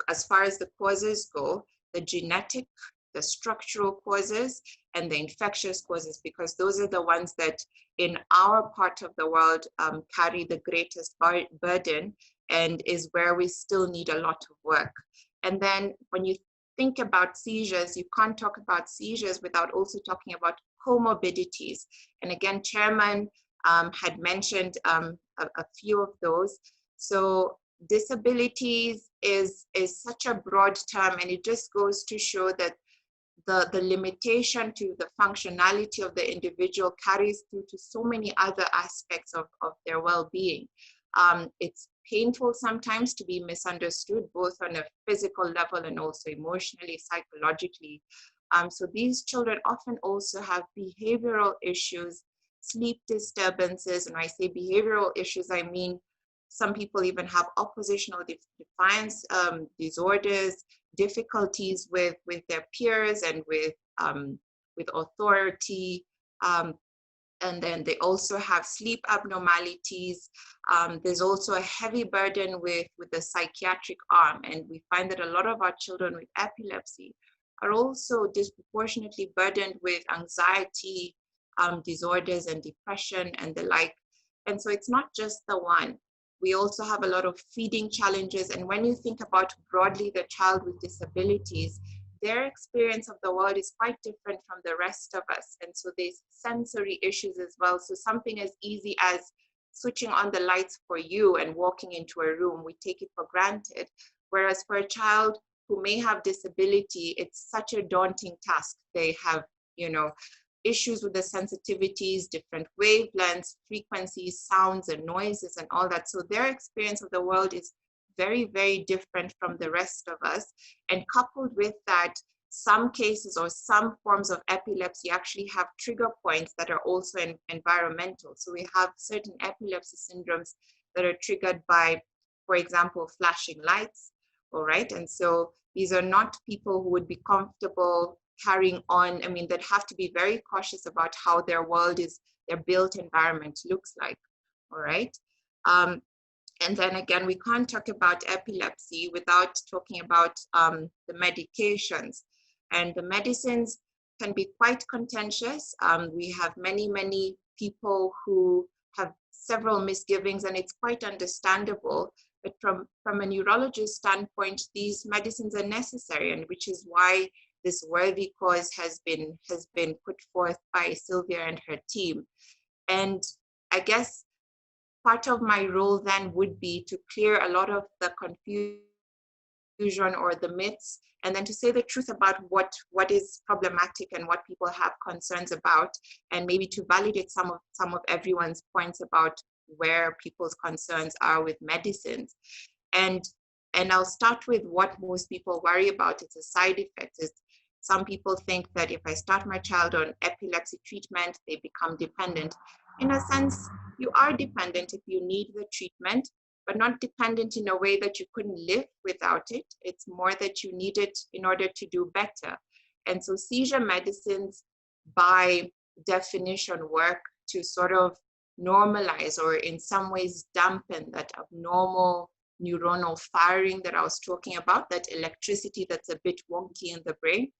as far as the causes go, the genetic, the structural causes, and the infectious causes, because those are the ones that in our part of the world carry the greatest burden and is where we still need a lot of work. And then when you think about seizures, you can't talk about seizures without also talking about comorbidities. And again, Chairman had mentioned a few of those. So disabilities is such a broad term, and it just goes to show that the limitation to the functionality of the individual carries through to so many other aspects of their well-being. It's painful sometimes to be misunderstood, both on a physical level and also emotionally, psychologically. So these children often also have behavioral issues, sleep disturbances. And when I say behavioral issues, I mean some people even have oppositional defiance disorders, difficulties with their peers and with authority, And then they also have sleep abnormalities. There's also a heavy burden with the psychiatric arm. And we find that a lot of our children with epilepsy are also disproportionately burdened with anxiety disorders and depression and the like. And so it's not just the one. We also have a lot of feeding challenges. And when you think about broadly the child with disabilities, their experience of the world is quite different from the rest of us. And so there's sensory issues as well. So something as easy as switching on the lights for you and walking into a room, we take it for granted. Whereas for a child who may have disability, it's such a daunting task. They have, you know, issues with the sensitivities, different wavelengths, frequencies, sounds and noises and all that. So their experience of the world is very, very different from the rest of us. And coupled with that, some cases or some forms of epilepsy actually have trigger points that are also environmental. So we have certain epilepsy syndromes that are triggered by, for example, flashing lights, all right? And so these are not people who would be comfortable carrying on. I mean, they'd have to be very cautious about how their world is, their built environment looks like, all right? And then again, we can't talk about epilepsy without talking about the medications. And the medicines can be quite contentious. We have many people who have several misgivings, and it's quite understandable. But from a neurologist standpoint, these medicines are necessary, and which is why this worthy cause has been put forth by Sylvia and her team. And I guess part of my role then would be to clear a lot of the confusion or the myths, and then to say the truth about what is problematic and what people have concerns about, and maybe to validate some of everyone's points about where people's concerns are with medicines. And I'll start with what most people worry about. It's a side effect. Some people think that if I start my child on epilepsy treatment, they become dependent. In a sense, you are dependent if you need the treatment, but not dependent in a way that you couldn't live without it. It's more that you need it in order to do better. And so seizure medicines, by definition, work to sort of normalize or in some ways dampen that abnormal neuronal firing that I was talking about, that electricity that's a bit wonky in the brain.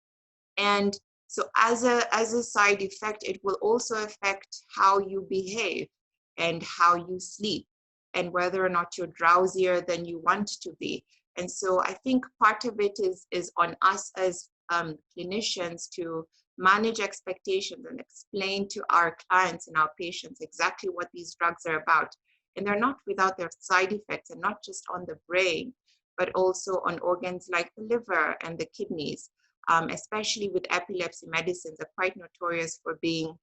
And so as a side effect, it will also affect how you behave and how you sleep and whether or not you're drowsier than you want to be. And so I think part of it is on us as clinicians to manage expectations and explain to our clients and our patients exactly what these drugs are about. And they're not without their side effects, and not just on the brain, but also on organs like the liver and the kidneys. Especially with epilepsy medicines, are quite notorious for being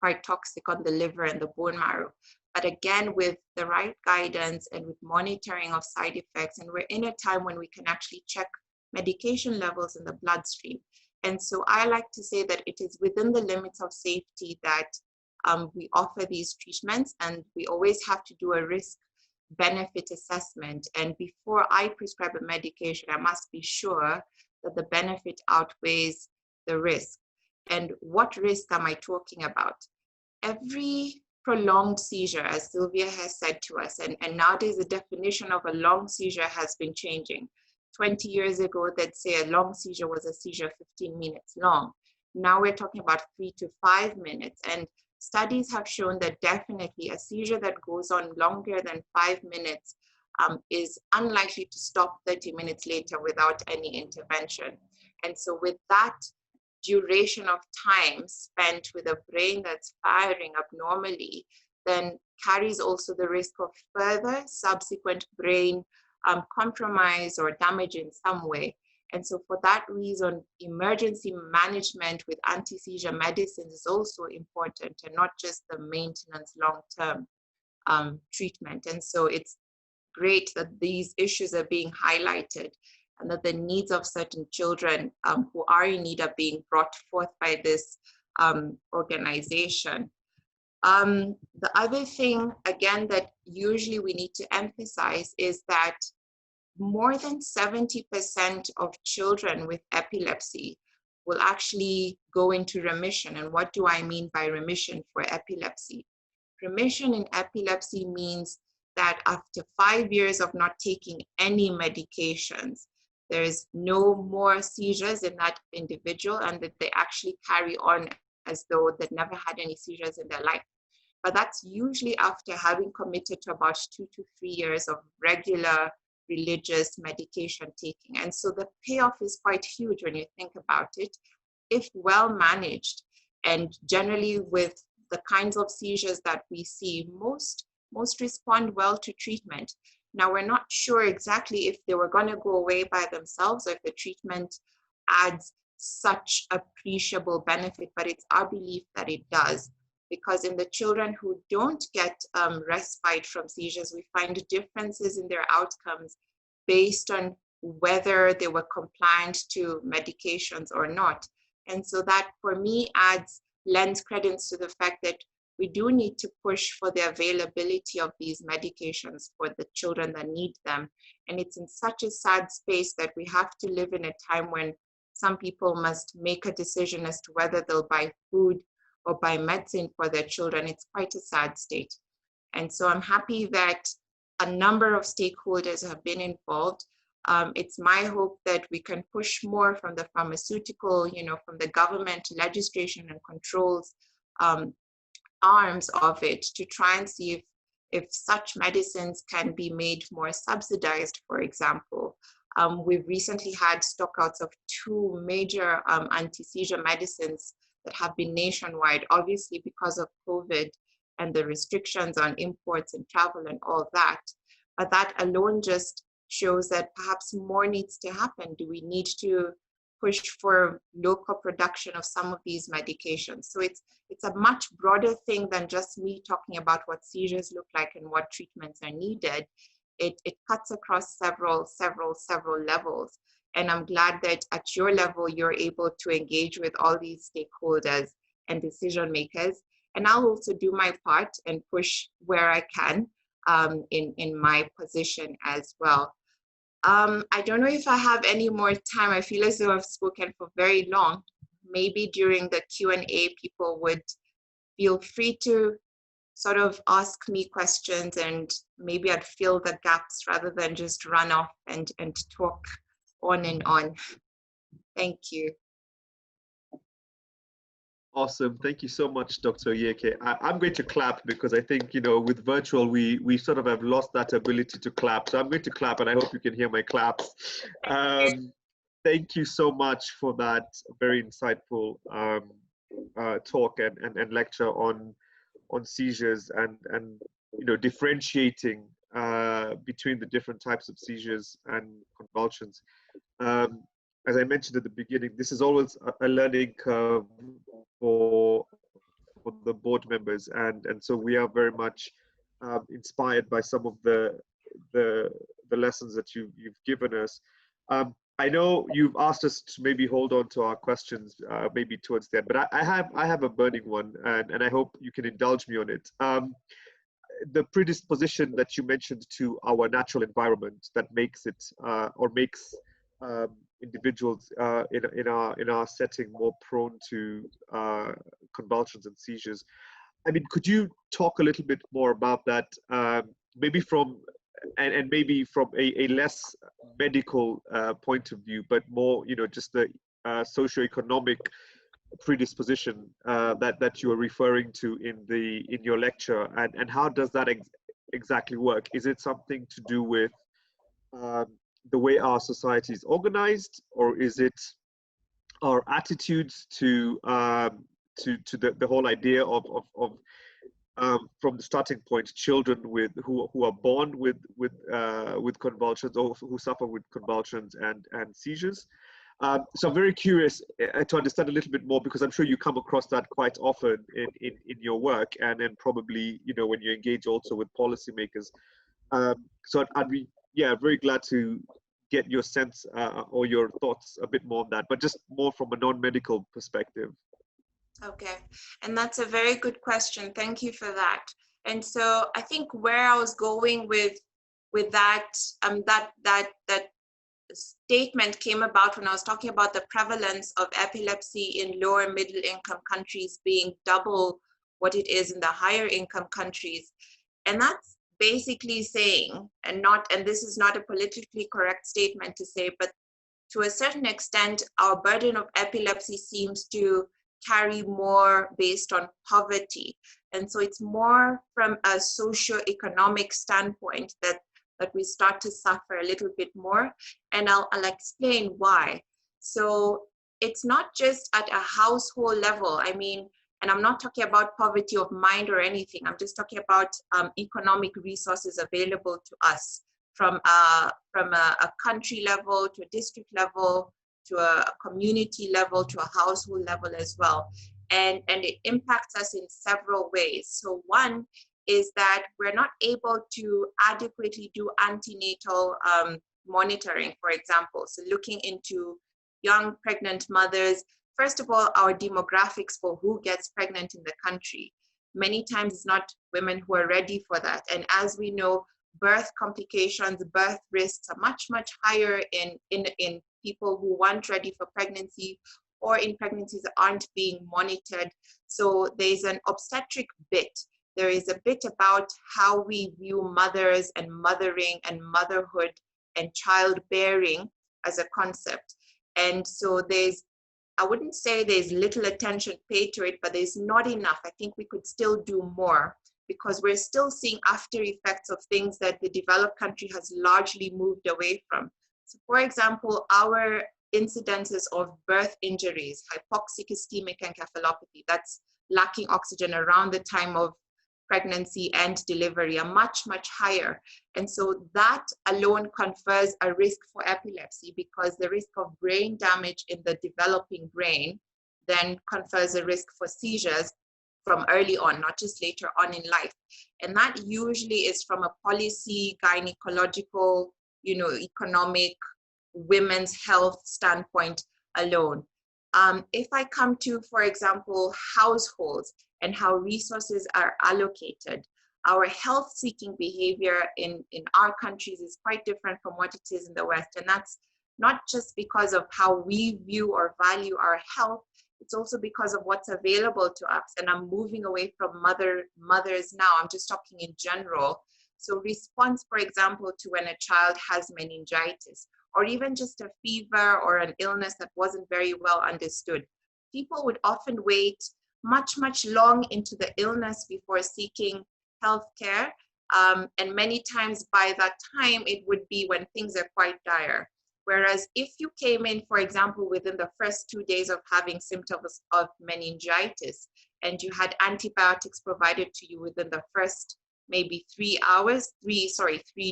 quite toxic on the liver and the bone marrow. But again, with the right guidance and with monitoring of side effects, and we're in a time when we can actually check medication levels in the bloodstream. And so I like to say that it is within the limits of safety that we offer these treatments, and we always have to do a risk-benefit assessment. And before I prescribe a medication, I must be sure that the benefit outweighs the risk. And what risk am I talking about? Every prolonged seizure, as Sylvia has said to us, and nowadays the definition of a long seizure has been changing. 20 years ago, they'd say a long seizure was a seizure 15 minutes long. Now we're talking about 3 to 5 minutes. And studies have shown that definitely a seizure that goes on longer than 5 minutes is unlikely to stop 30 minutes later without any intervention. And so with that duration of time spent with a brain that's firing abnormally, then carries also the risk of further subsequent brain compromise or damage in some way. And so for that reason, emergency management with anti-seizure medicines is also important, and not just the maintenance long-term treatment. And so it's great that these issues are being highlighted, and that the needs of certain children who are in need are being brought forth by this organization. The other thing, again, that usually we need to emphasize is that more than 70% of children with epilepsy will actually go into remission. And what do I mean by remission for epilepsy? Remission in epilepsy means that after 5 years of not taking any medications, there is no more seizures in that individual, and that they actually carry on as though they'd never had any seizures in their life. But that's usually after having committed to about 2 to 3 years of regular religious medication taking. And so the payoff is quite huge when you think about it, if well managed. And generally with the kinds of seizures that we see, most respond well to treatment. Now, we're not sure exactly if they were going to go away by themselves or if the treatment adds such appreciable benefit, but it's our belief that it does. Because in the children who don't get respite from seizures, we find differences in their outcomes based on whether they were compliant to medications or not. And so that, for me, lends credence to the fact that we do need to push for the availability of these medications for the children that need them. And it's in such a sad space that we have to live in a time when some people must make a decision as to whether they'll buy food or buy medicine for their children. It's quite a sad state. And so I'm happy that a number of stakeholders have been involved. It's my hope that we can push more from the pharmaceutical, from the government legislation and controls arms of it, to try and see if such medicines can be made more subsidized, for example. We've recently had stockouts of 2 major anti-seizure medicines that have been nationwide, obviously because of COVID and the restrictions on imports and travel and all that. But that alone just shows that perhaps more needs to happen. Do we need to push for local production of some of these medications? So it's a much broader thing than just me talking about what seizures look like and what treatments are needed. It cuts across several levels. And I'm glad that at your level, you're able to engage with all these stakeholders and decision makers. And I'll also do my part and push where I can in my position as well. I don't know if I have any more time. I feel as though I've spoken for very long. Maybe during the Q&A, people would feel free to sort of ask me questions, and maybe I'd fill the gaps rather than just run off and talk on and on. Thank you. Awesome. Thank you so much, Dr. Oyeke. I'm going to clap because I think, with virtual, we sort of have lost that ability to clap. So I'm going to clap, and I hope you can hear my claps. Thank you so much for that very insightful talk and lecture on seizures and differentiating between the different types of seizures and convulsions. As I mentioned at the beginning, this is always a learning curve for the board members, and so we are very much inspired by some of the lessons that you've given us. I know you've asked us to maybe hold on to our questions maybe towards the end, but I have a burning one, and I hope you can indulge me on it. The predisposition that you mentioned to our natural environment that makes it or makes individuals in our setting more prone to convulsions and seizures. I mean, could you talk a little bit more about that, maybe from maybe from a less medical point of view, but more, just the socioeconomic predisposition that you are referring to in your lecture, and how does that exactly work? Is it something to do with the way our society is organized, or is it our attitudes to the whole idea of from the starting point, children who are born with convulsions, or who suffer with convulsions and seizures? So I'm very curious to understand a little bit more, because I'm sure you come across that quite often in your work, and then probably when you engage also with policymakers. So I'd be very glad to get your sense or your thoughts a bit more on that, but just more from a non-medical perspective. Okay, and that's a very good question. Thank you for that. And so I think where I was going with that that statement came about when I was talking about the prevalence of epilepsy in lower middle income countries being double what it is in the higher income countries. And that's basically saying, and this is not a politically correct statement to say, but to a certain extent, our burden of epilepsy seems to carry more based on poverty. And so it's more from a socio-economic standpoint that we start to suffer a little bit more. And I'll explain why. So it's not just at a household level. I mean, and I'm not talking about poverty of mind or anything. I'm just talking about economic resources available to us from a country level to a district level to a community level to a household level as well. And it impacts us in several ways. So one is that we're not able to adequately do antenatal monitoring, for example. So looking into young pregnant mothers, first of all, our demographics for who gets pregnant in the country. Many times it's not women who are ready for that. And as we know, birth complications, birth risks are much, much higher in people who aren't ready for pregnancy or in pregnancies that aren't being monitored. So there's an obstetric bit. There is a bit about how we view mothers and mothering and motherhood and childbearing as a concept. And so I wouldn't say there's little attention paid to it, but there's not enough. I think we could still do more because we're still seeing after effects of things that the developed country has largely moved away from. So for example, our incidences of birth injuries, hypoxic ischemic encephalopathy, that's lacking oxygen around the time of pregnancy and delivery, are much, much higher. And so that alone confers a risk for epilepsy because the risk of brain damage in the developing brain then confers a risk for seizures from early on, not just later on in life. And that usually is from a policy, gynecological, economic, women's health standpoint alone. If I come to, for example, households and how resources are allocated, our health-seeking behavior in our countries is quite different from what it is in the West. And that's not just because of how we view or value our health, it's also because of what's available to us. And I'm moving away from mothers now, I'm just talking in general. So response, for example, to when a child has meningitis, or even just a fever or an illness that wasn't very well understood. People would often wait much, much long into the illness before seeking health care. And many times by that time, it would be when things are quite dire. Whereas if you came in, for example, within the first 2 days of having symptoms of meningitis, and you had antibiotics provided to you within the first maybe 3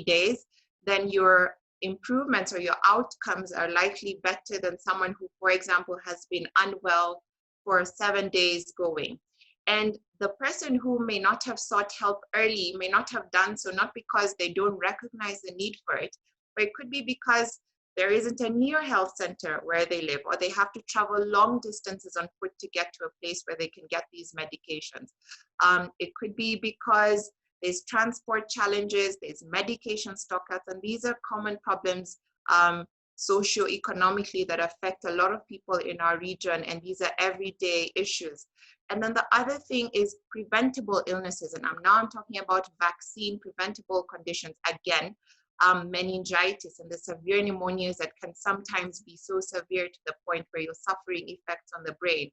days, then your improvements or your outcomes are likely better than someone who, for example, has been unwell for 7 days going. And the person who may not have sought help early may not have done so, not because they don't recognize the need for it, but it could be because there isn't a near health center where they live, or they have to travel long distances on foot to get to a place where they can get these medications. It could be because there's transport challenges, there's medication stockouts, and these are common problems socio-economically that affect a lot of people in our region, and these are everyday issues. And then the other thing is preventable illnesses, and I'm talking about vaccine preventable conditions again. Meningitis and the severe pneumonias that can sometimes be so severe to the point where you're suffering effects on the brain.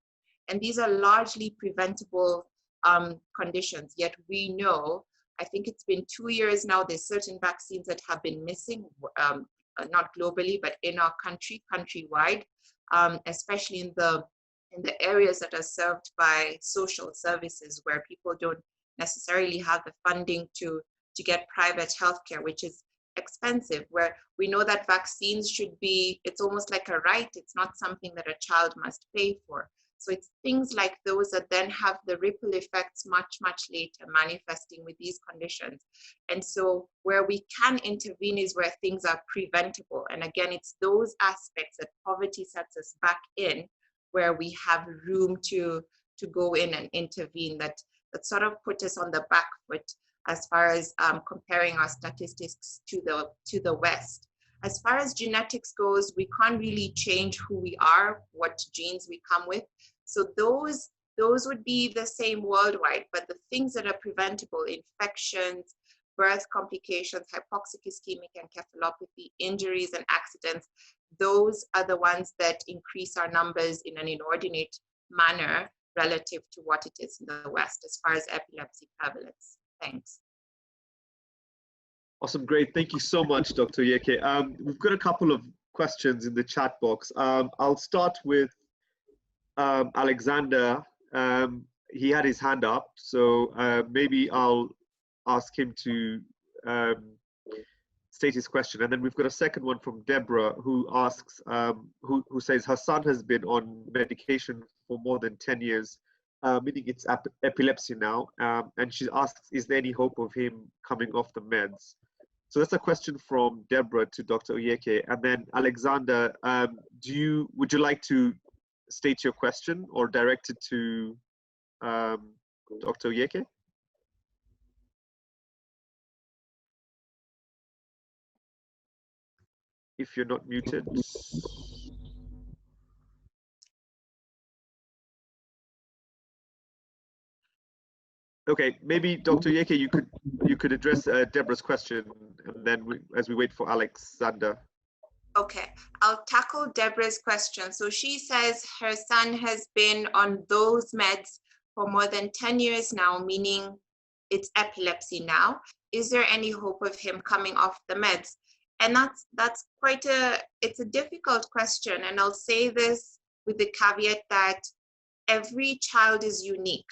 And these are largely preventable conditions, yet we know, I think it's been 2 years now, there's certain vaccines that have been missing, not globally, but in our country, countrywide, especially in the areas that are served by social services where people don't necessarily have the funding to get private healthcare, which is expensive, where we know that vaccines should be, it's almost like a right, it's not something that a child must pay for. So it's things like those that then have the ripple effects much, much later manifesting with these conditions. And so where we can intervene is where things are preventable. And again, it's those aspects that poverty sets us back in, where we have room to go in and intervene, that sort of put us on the back foot as far as comparing our statistics to the West. As far as genetics goes, we can't really change who we are, what genes we come with. So those would be the same worldwide, but the things that are preventable, infections, birth complications, hypoxic ischemic encephalopathy, injuries and accidents, those are the ones that increase our numbers in an inordinate manner relative to what it is in the West as far as epilepsy prevalence. Thanks. Awesome, great. Thank you so much, Dr. Yeke. We've got a couple of questions in the chat box. I'll start with Alexander. He had his hand up, so maybe I'll ask him to state his question. And then we've got a second one from Deborah, who asks, who says her son has been on medication for more than 10 years, meaning it's epilepsy now. And she asks, is there any hope of him coming off the meds? So that's a question from Deborah to Dr. Oyeke. And then Alexander, would you like to state your question or direct it to Dr. Oyeke? If you're not muted. Okay, maybe Dr. Yeke, you could address Deborah's question, and then as we wait for Alexander. Okay, I'll tackle Deborah's question. So she says her son has been on those meds for more than 10 years now, meaning it's epilepsy now. Is there any hope of him coming off the meds? And that's it's a difficult question. And I'll say this with the caveat that every child is unique,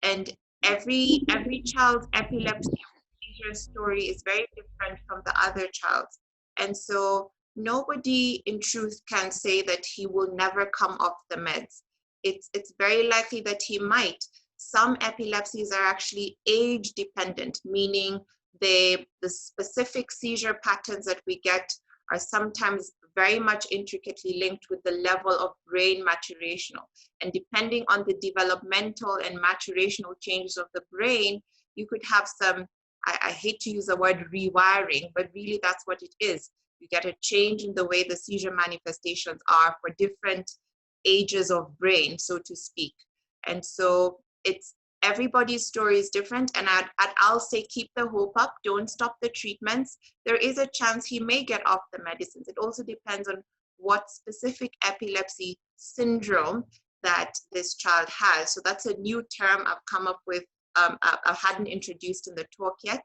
and every child's epilepsy seizure story is very different from the other child's. And so nobody in truth can say that he will never come off the meds. It's very likely that he might. Some epilepsies are actually age dependent, meaning the specific seizure patterns that we get are sometimes very much intricately linked with the level of brain maturation. And depending on the developmental and maturational changes of the brain, you could have some, I hate to use the word rewiring, but really that's what it is. You get a change in the way the seizure manifestations are for different ages of brain, so to speak. And so everybody's story is different, and I'll say keep the hope up, don't stop the treatments. There is a chance he may get off the medicines. It also depends on what specific epilepsy syndrome that this child has. So that's a new term I've come up with, I hadn't introduced in the talk yet.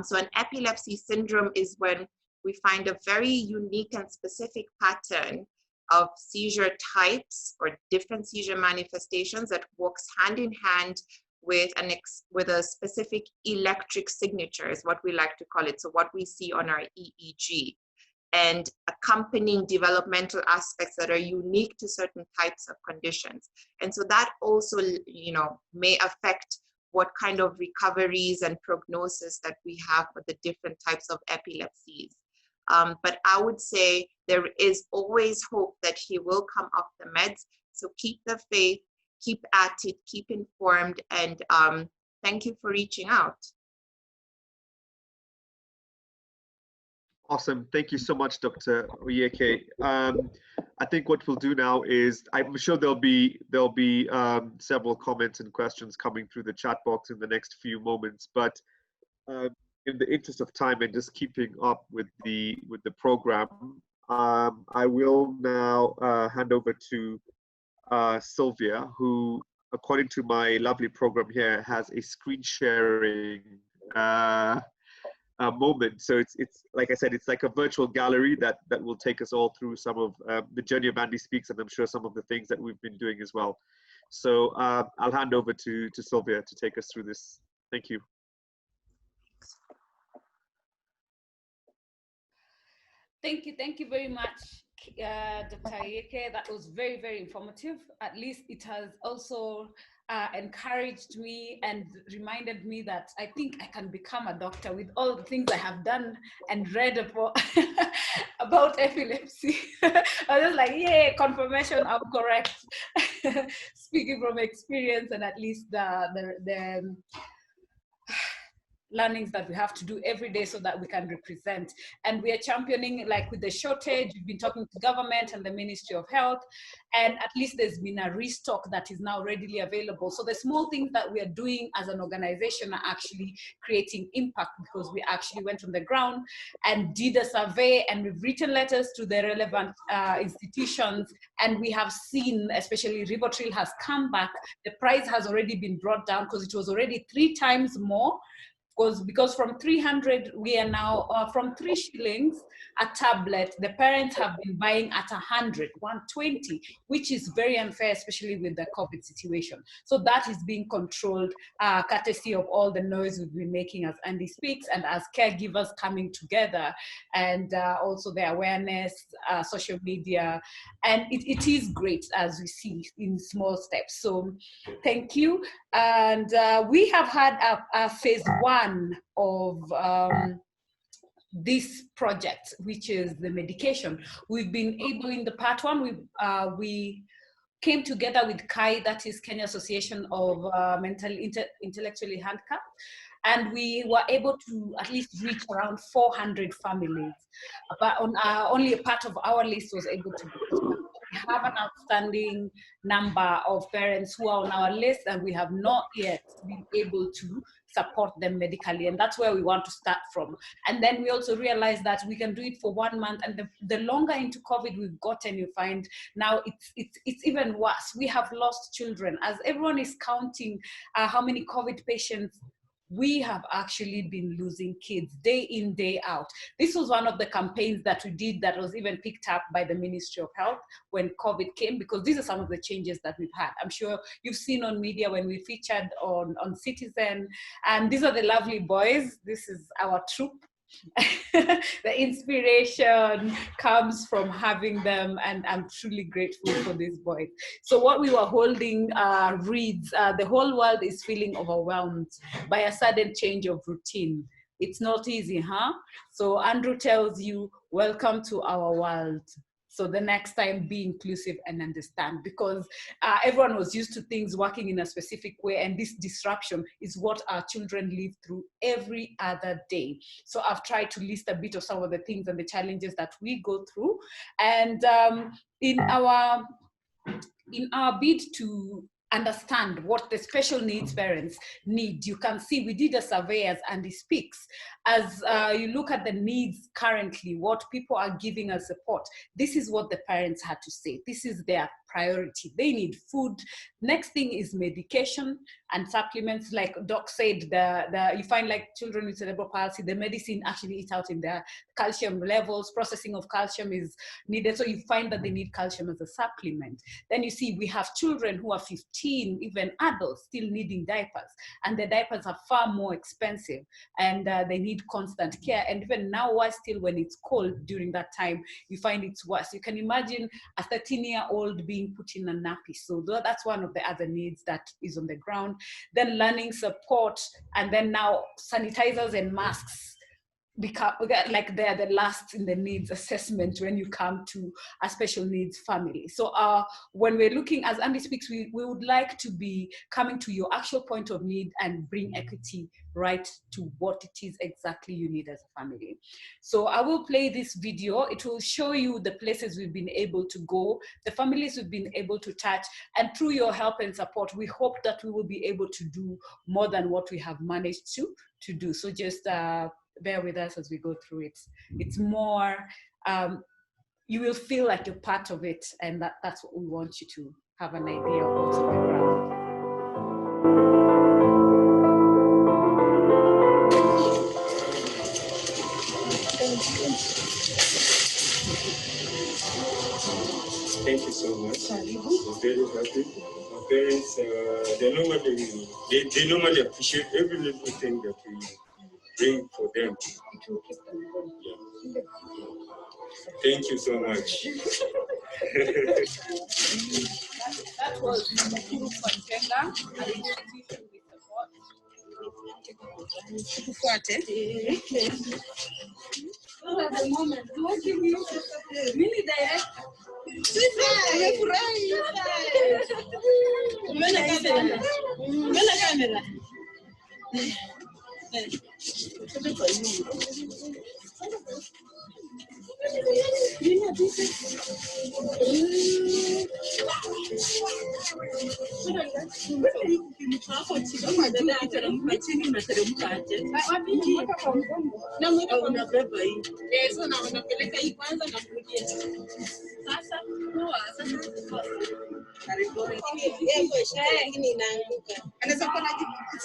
So an epilepsy syndrome is when we find a very unique and specific pattern of seizure types or different seizure manifestations that works hand in hand with a specific electric signature, is what we like to call it. So what we see on our EEG, and accompanying developmental aspects that are unique to certain types of conditions. And so that also, may affect what kind of recoveries and prognosis that we have for the different types of epilepsies. But I would say there is always hope that he will come off the meds. So keep the faith, keep at it, keep informed, and thank you for reaching out. Awesome. Thank you so much, Dr. Oyeke. I think what we'll do now is, I'm sure there'll be several comments and questions coming through the chat box in the next few moments, but in the interest of time and just keeping up with the program, I will now hand over to Sylvia, who, according to my lovely program here, has a screen sharing moment. So it's like I said, it's like a virtual gallery that will take us all through some of the journey of AndySpeaks, and I'm sure some of the things that we've been doing as well. So I'll hand over to Sylvia to take us through this. Thank you. Thank you very much, Dr. Yeke. That was very, very informative. At least it has also encouraged me and reminded me that I think I can become a doctor with all the things I have done and read about, about epilepsy. I was just like, yay, confirmation, I'm correct. Speaking from experience, and at least learnings that we have to do every day so that we can represent. And we are championing, like with the shortage, we've been talking to government and the Ministry of Health, and at least there's been a restock that is now readily available. So the small things that we are doing as an organization are actually creating impact, because we actually went on the ground and did a survey, and we've written letters to the relevant institutions, and we have seen, especially Rivotril has come back. The price has already been brought down because it was already 3 times more. Because from 300, we are now from 3 shillings a tablet, the parents have been buying at 100, 120, which is very unfair, especially with the COVID situation. So that is being controlled, courtesy of all the noise we've been making as AndySpeaks and as caregivers coming together, and also the awareness, social media, and it is great as we see in small steps. So thank you. And we have had a phase 1 of this project, which is the medication. We've been able, in the part 1, we came together with KAI, that is Kenya Association of Intellectually Handicapped, and we were able to at least reach around 400 families, but on only a part of our list was able to be. We have an outstanding number of parents who are on our list, and we have not yet been able to support them medically, and that's where we want to start from. And then we also realized that we can do it for 1 month, and the longer into COVID we've gotten, you find now it's even worse. We have lost children. As everyone is counting how many COVID patients, we have actually been losing kids day in, day out. This was one of the campaigns that we did that was even picked up by the Ministry of Health when COVID came, because these are some of the changes that we've had. I'm sure you've seen on media when we featured on Citizen, and these are the lovely boys. This is our troop. The inspiration comes from having them, and I'm truly grateful for these boys. So what we were holding reads, the whole world is feeling overwhelmed by a sudden change of routine. It's not easy, huh? So Andrew tells you, welcome to our world. So the next time, be inclusive and understand, because everyone was used to things working in a specific way, and this disruption is what our children live through every other day. So I've tried to list a bit of some of the things and the challenges that we go through. And in our bid to understand what the special needs parents need, you can see we did a survey as AndySpeaks. As you look at the needs currently, what people are giving as support, this is what the parents had to say. This is their priority. They need food. Next thing is medication and supplements. Like Doc said, you find like children with cerebral palsy, the medicine actually eats out in their calcium levels. Processing of calcium is needed. So you find that they need calcium as a supplement. Then you see we have children who are 15, even adults, still needing diapers. And the diapers are far more expensive, and they need constant care. And even now, still when it's cold during that time, you find it's worse. You can imagine a 13-year-old being put in a nappy. So that's one of the other needs that is on the ground. Then learning support, and then now sanitizers and masks become like they're the last in the needs assessment when you come to a special needs family. So when we're looking as AndySpeaks, we would like to be coming to your actual point of need and bring equity right to what it is exactly you need as a family. So I will play this video. It will show you the places we've been able to go, the families we've been able to touch, and through your help and support, we hope that we will be able to do more than what we have managed to do. So just bear with us as we go through it. It's more, you will feel like you're part of it, and that's what we want you to have an idea of what's on the ground. Thank you so much. I'm very happy. My parents, they normally appreciate every little thing that we bring for them. Yeah. Thank you so much. That was Mukuru Contenga, an institution we support. At the moment, what do you mini direct? It's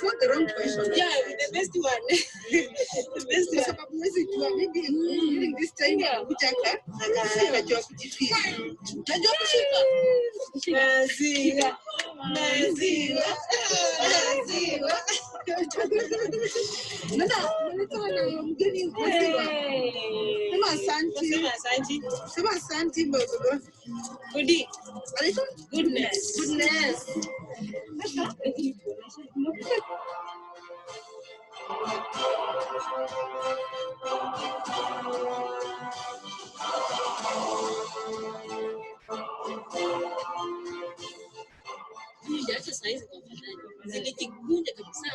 not the wrong question. Yeah, the best one. The best one. Maybe during this time, najua kujifia. Najua kushika. Maziwa. Nana, na mgeni maziwa. Sema asanti mbogo. Goodie. Goodness. Acha saizi kwa fadhali. Zilikigunja kabisa.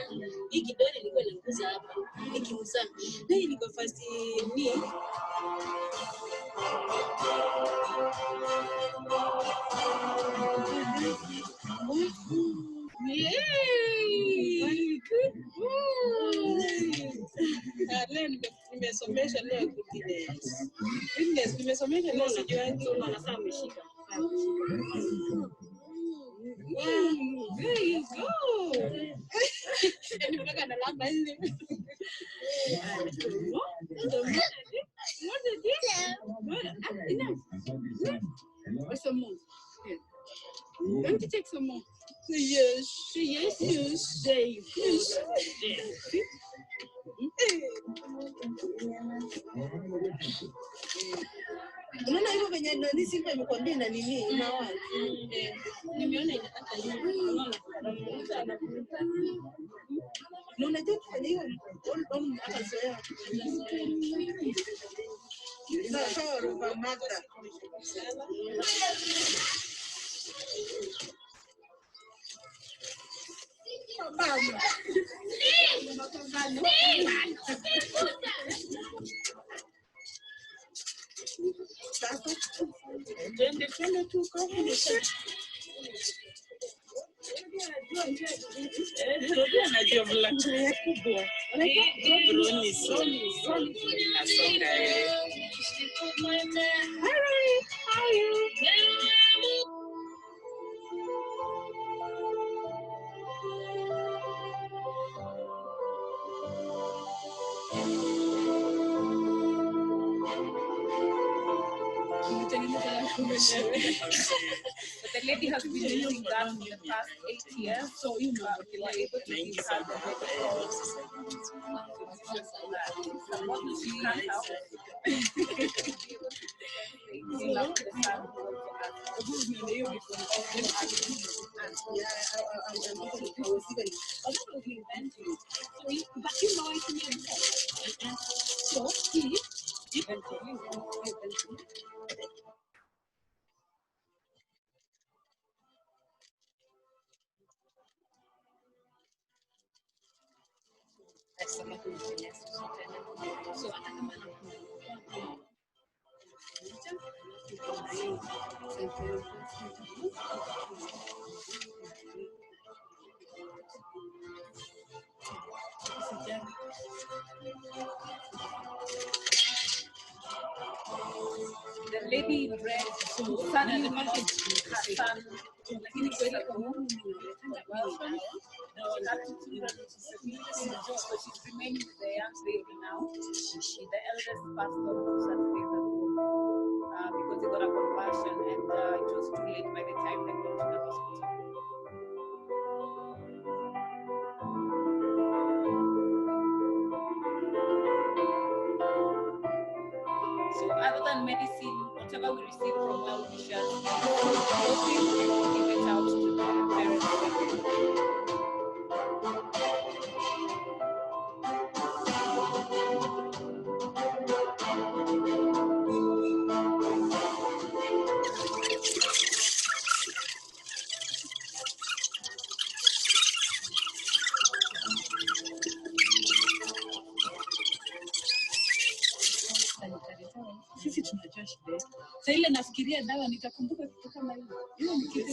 Hii kidole nilikuwa naguza hapa. Nikiuza. Na hii ilikuwa first ni nimesomesha leo goodness. Nimesomesha leo sijuangi unafaa umeshika. There you go. And we're gonna love my name. What's some more? Don't you take some more? Yes. There you go. Unaona hivyo venye nani Sylvia amekwambia na nini unaona? Nimeona hata hiyo. Unaona? Na unajua kufanya hiyo hata zoea. Sawa roba mata. Mama. Twende tu kwa najua vula kubwa. How are you? But the lady has been using that for the past 8 years, so you know we were able to give her the The lady read suddenly her son, so she's remaining with the young lady now. The eldest passed on 2 Saturdays ago because he got a conversion and it was too late by the time they got to the hospital. So other than medicine, whatever we receive from well-wishers, we give it out to the parents. Sisi tunajua shida. Sasa ile nafikiri nikifikiria dawa nitakumbuka kitu kama hiyo ni kitu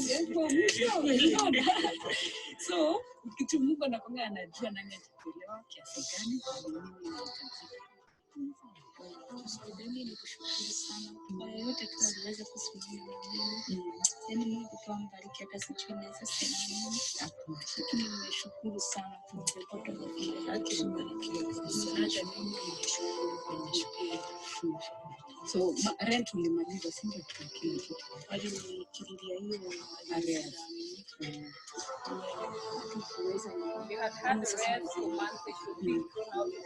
so kitu Mungu anakwambia anajua nani atakuelewa kiasi gani na nini inahitajika. Tusikudeni ni kushukuru sana kwa yote tunaweza kusimama na mimi. Yaani Mungu kwa mbariki hata sijui naweza sema nini. Lakini nimeshukuru sana kwa mtoto wangu. Akibarikiwe kabisa. Hata mimi nimeshukuru. So rent ulimaliza singe tukile kitu. Hadi nikililia hiyo area. You have had the rent for months that you've been thrown out of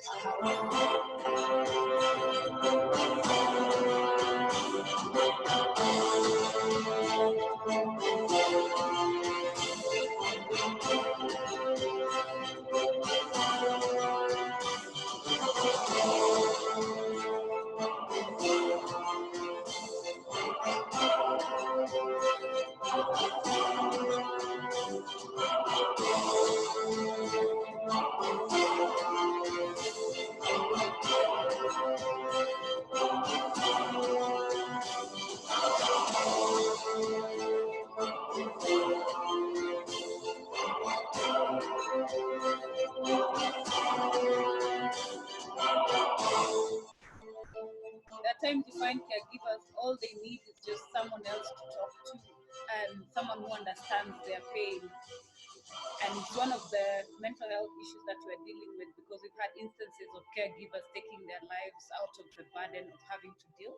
time to find caregivers, all they need is just someone else to talk to and someone who understands their pain. And it's one of the mental health issues that we're dealing with because we've had instances of caregivers taking their lives out of the burden of having to deal.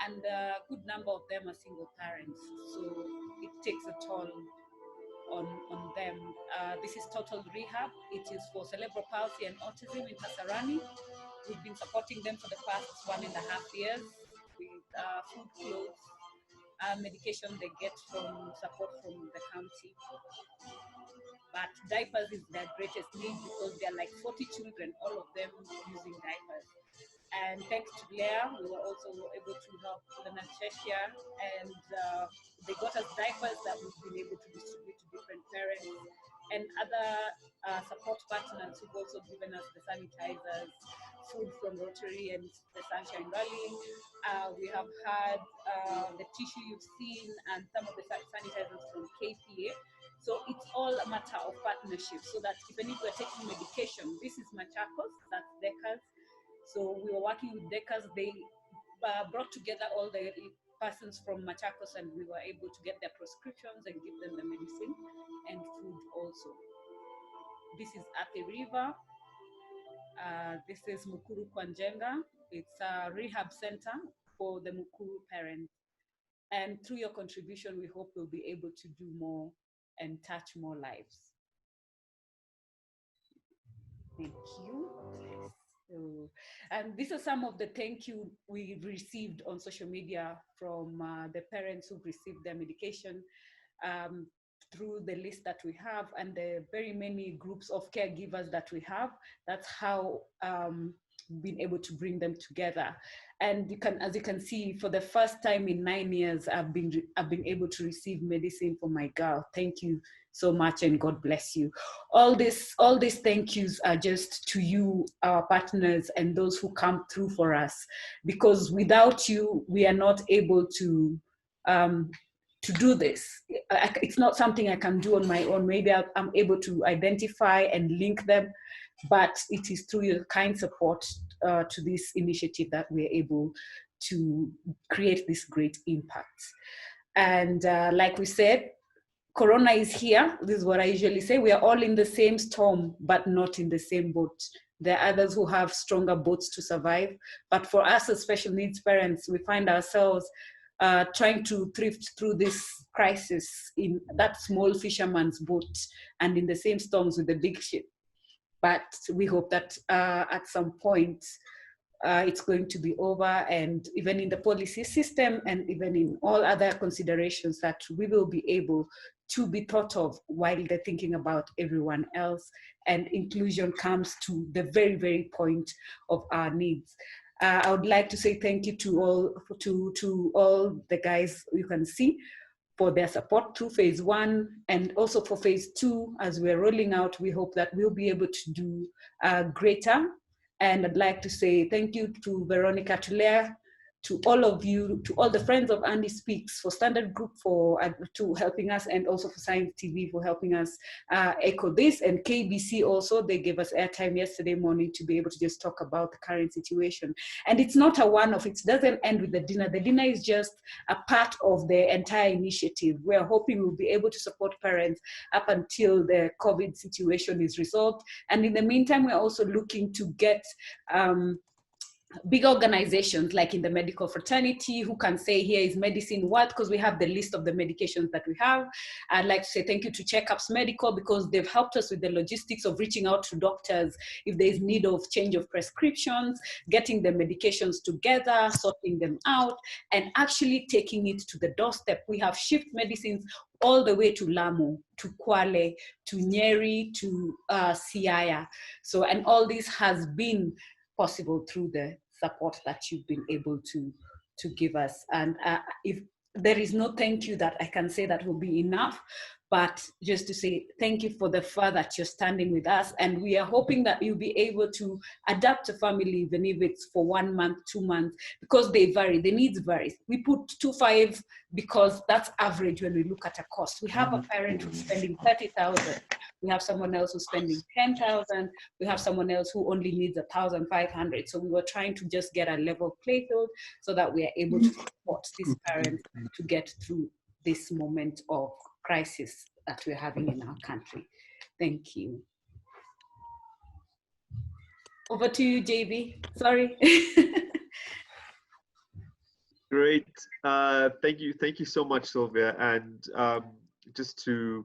And a good number of them are single parents. So it takes a toll on them. This is Total Rehab. It is for cerebral palsy and autism in Kasarani. We've been supporting them for the past 1.5 years with food, clothes, medication they get from support from the county. But diapers is their greatest need because there are like 40 children, all of them using diapers. And thanks to Leah, we were also able to help the Nachesia, and they got us diapers that we've been able to distribute to different parents and other support partners who've also given us the sanitizers, food from Rotary and the Sunshine Rally. We have had the tissue you've seen and some of the sanitizers from KPA. So it's all a matter of partnership so that even if we're taking medication, this is Machakos, that's Decas. So we were working with Decas. They brought together all the persons from Machakos and we were able to get their prescriptions and give them the medicine and food also. This is at the river. This is Mukuru Kwanjenga. It's a rehab center for the Mukuru parents. And through your contribution, we hope we'll be able to do more and touch more lives. Thank you. So, and these are some of the thank you we received on social media from the parents who've received their medication through the list that we have and the very many groups of caregivers that we have. That's how we've been able to bring them together. And you can, as you can see, for the first time in 9 years, I've been able to receive medicine for my girl. Thank you so much, and God bless you. All these thank yous are just to you, our partners, and those who come through for us. Because without you, we are not able to do this. It's not something I can do on my own. Maybe I'm able to identify and link them, but it is through your kind support to this initiative that we're able to create this great impact. And like we said, Corona is here. This is what I usually say. We are all in the same storm, but not in the same boat. There are others who have stronger boats to survive. But for us as special needs parents, we find ourselves trying to thrift through this crisis in that small fisherman's boat and in the same storms with the big ship. But we hope that at some point it's going to be over, and even in the policy system and even in all other considerations that we will be able to be thought of while they're thinking about everyone else, and inclusion comes to the very, very point of our needs. I would like to say thank you to all the guys you can see for their support through phase 1 and also for phase 2 as we're rolling out. We hope that we'll be able to do greater. And I'd like to say thank you to Veronica Tulea, to all of you, to all the friends of AndySpeaks, for Standard Group for to helping us, and also for Science TV for helping us echo this, and KBC also, they gave us airtime yesterday morning to be able to just talk about the current situation. And it's not a one-off, it doesn't end with the dinner. The dinner is just a part of the entire initiative. We're hoping we'll be able to support parents up until the COVID situation is resolved. And in the meantime, we're also looking to get big organizations like in the medical fraternity who can say, here is medicine what, because we have the list of the medications that we have. I'd like to say thank you to Checkups Medical, because they've helped us with the logistics of reaching out to doctors if there's need of change of prescriptions, getting the medications together, sorting them out, and actually taking it to the doorstep. We have shipped medicines all the way to Lamu, to Kwale, to Nyeri, to Siaya. So, and all this has been possible through the support that you've been able to give us. And if there is no thank you that I can say that will be enough, but just to say thank you for the fact that you're standing with us, and we are hoping that you'll be able to adapt a family, even if it's for 1 month, 2 months, because they vary, the needs vary. We put 2.5 because that's average when we look at a cost. We have a parent who's spending 30,000. We have someone else who's spending 10,000. We have someone else who only needs 1,500. So we were trying to just get a level play field so that we are able to support these parents to get through this moment of crisis that we're having in our country. Thank you. Over to you, JB. Sorry. Great. Thank you so much, Sylvia. And just to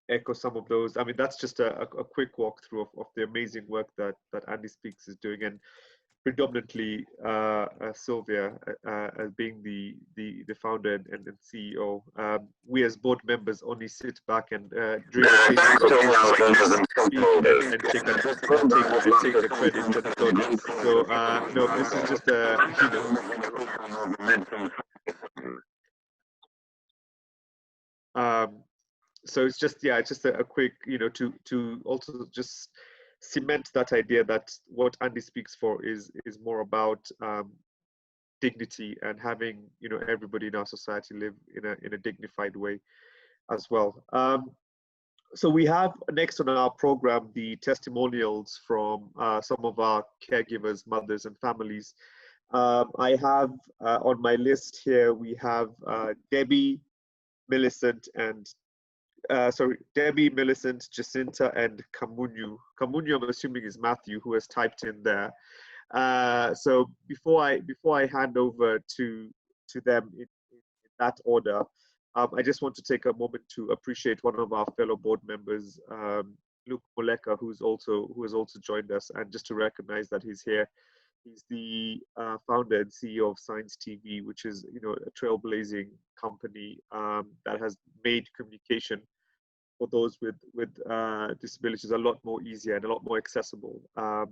echo some of those, I mean, that's just a quick walkthrough of the amazing work that AndySpeaks is doing, and predominantly Sylvia as being the founder and CEO. We as board members only sit back and drink and take the credit and the plaudits. So no, this is just so it's just a quick, to also just cement that idea that what AndySpeaks for is more about dignity and having everybody in our society live in a dignified way as well. So we have next on our program the testimonials from some of our caregivers, mothers and families. I have on my list here, we have Debbie, Millicent, and Debbie, Millicent, Jacinta, and Kamunyu. Kamunyu, I'm assuming, is Matthew, who has typed in there. So before I hand over to them in that order, I just want to take a moment to appreciate one of our fellow board members, Luke Moleka, who has also joined us, and just to recognize that he's here. He's the founder and CEO of Science TV, which is a trailblazing company that has made communication for those with disabilities a lot more easier and a lot more accessible.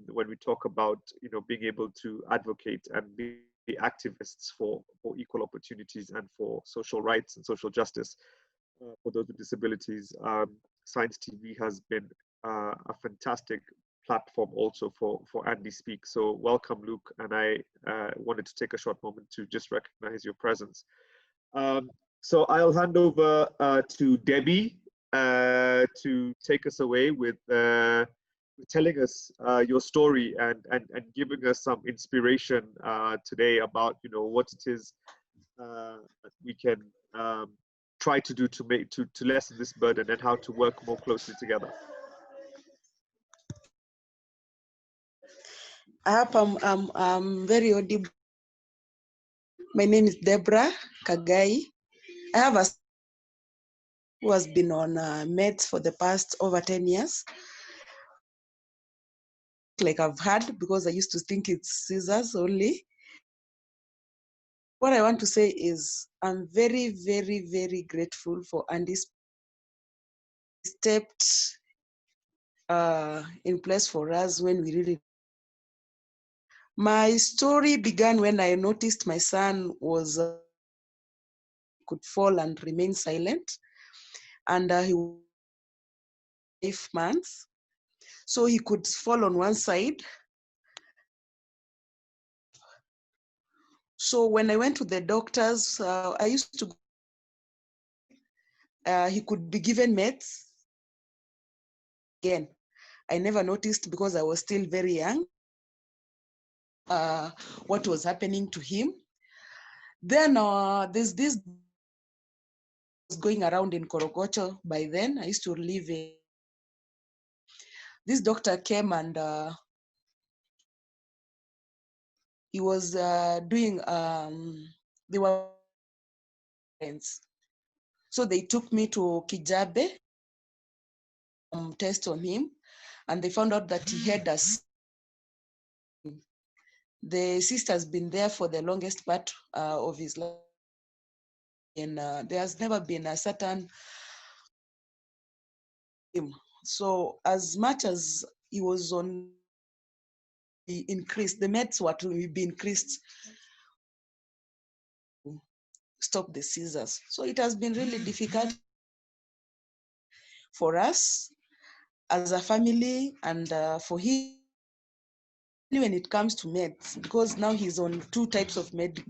When we talk about being able to advocate and be activists for equal opportunities and for social rights and social justice for those with disabilities, Science TV has been a fantastic platform also for AndySpeaks. So welcome, Luke, and I wanted to take a short moment to just recognize your presence. So I'll hand over to Debbie to take us away with telling us your story and giving us some inspiration today about what it is that we can try to do to lessen this burden and how to work more closely together. I hope I'm very audible. My name is Deborah Kagai. I have a who has been on meds for the past over 10 years. Like I've had, because I used to think it's scissors only. What I want to say is I'm very, very, very grateful for Andy's stepped in place for us when we really. My story began when I noticed my son was could fall and remain silent, and he was 5 months, so he could fall on one side. So when I went to the doctors, I used to, he could be given meds. Again, I never noticed because I was still very young, what was happening to him. Then there's this going around in Korogocho by then. I used to live in, this doctor came and he was doing, they were friends. So they took me to Kijabe, test on him, and they found out that he had a, the sister's been there for the longest part of his life. And there has never been a certain him. So as much as he was on, he increased, the meds were to be increased, stop the seizures. So it has been really difficult for us as a family and for him when it comes to meds, because now he's on 2 types of med,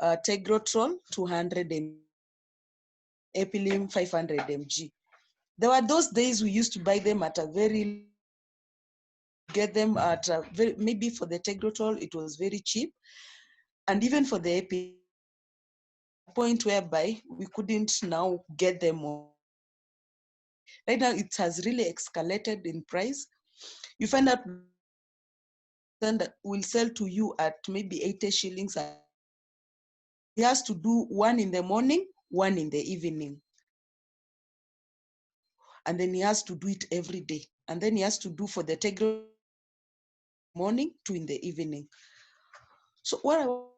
Tegrotrol 200 mg, Epilim 500 mg. There were those days we used to buy them at a very, get them at a very, maybe for the Tegrotrol it was very cheap, and even for the Epilim, point whereby we couldn't now get them all. Right now it has really escalated in price. You find out that will sell to you at maybe 80 shillings. He has to do 1 in the morning, 1 in the evening. And then he has to do it every day. And then he has to do for the Tegro morning, 2 in the evening. So what I want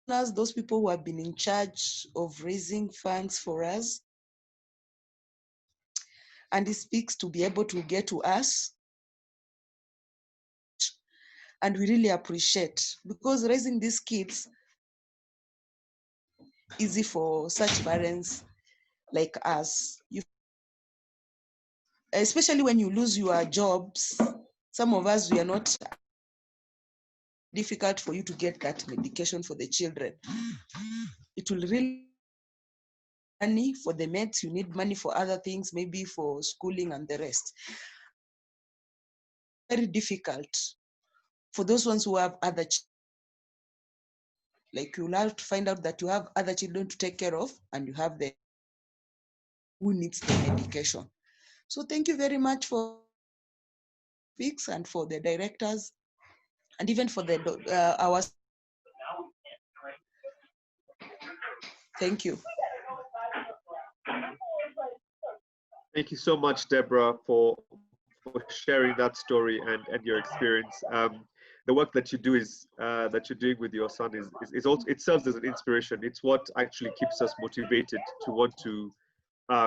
to ask those people who have been in charge of raising funds for us, AndySpeaks, to be able to get to us. And we really appreciate, because raising these kids easy for such parents like us. Especially when you lose your jobs, some of us, we are not, difficult for you to get that medication for the children. It will really money for the meds, you need money for other things, maybe for schooling and the rest. Very difficult for those ones who have other children. Like you'll have to find out that you have other children to take care of, and you have the who needs the medication. So thank you very much for Speaks and for the directors, and even for the our. Thank you. Thank you so much, Deborah, for sharing that story and your experience. The work that you do is that you're doing with your son is also, it serves as an inspiration. It's what actually keeps us motivated to want to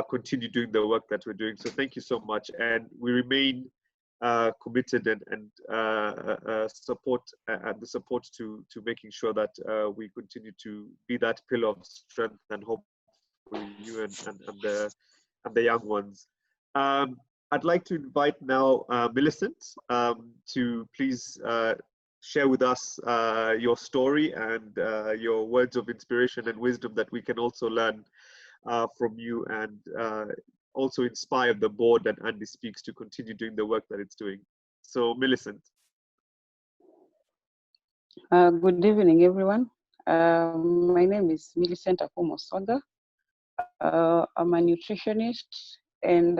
continue doing the work that we're doing. So thank you so much, and we remain committed and support and the support to making sure that we continue to be that pillar of strength and hope for you and the young ones. I'd like to invite now Millicent to please share with us your story and your words of inspiration and wisdom that we can also learn from you, and also inspire the board and AndySpeaks to continue doing the work that it's doing. So Millicent. Good evening, everyone. My name is Millicent Akumo Soga. I'm a nutritionist, and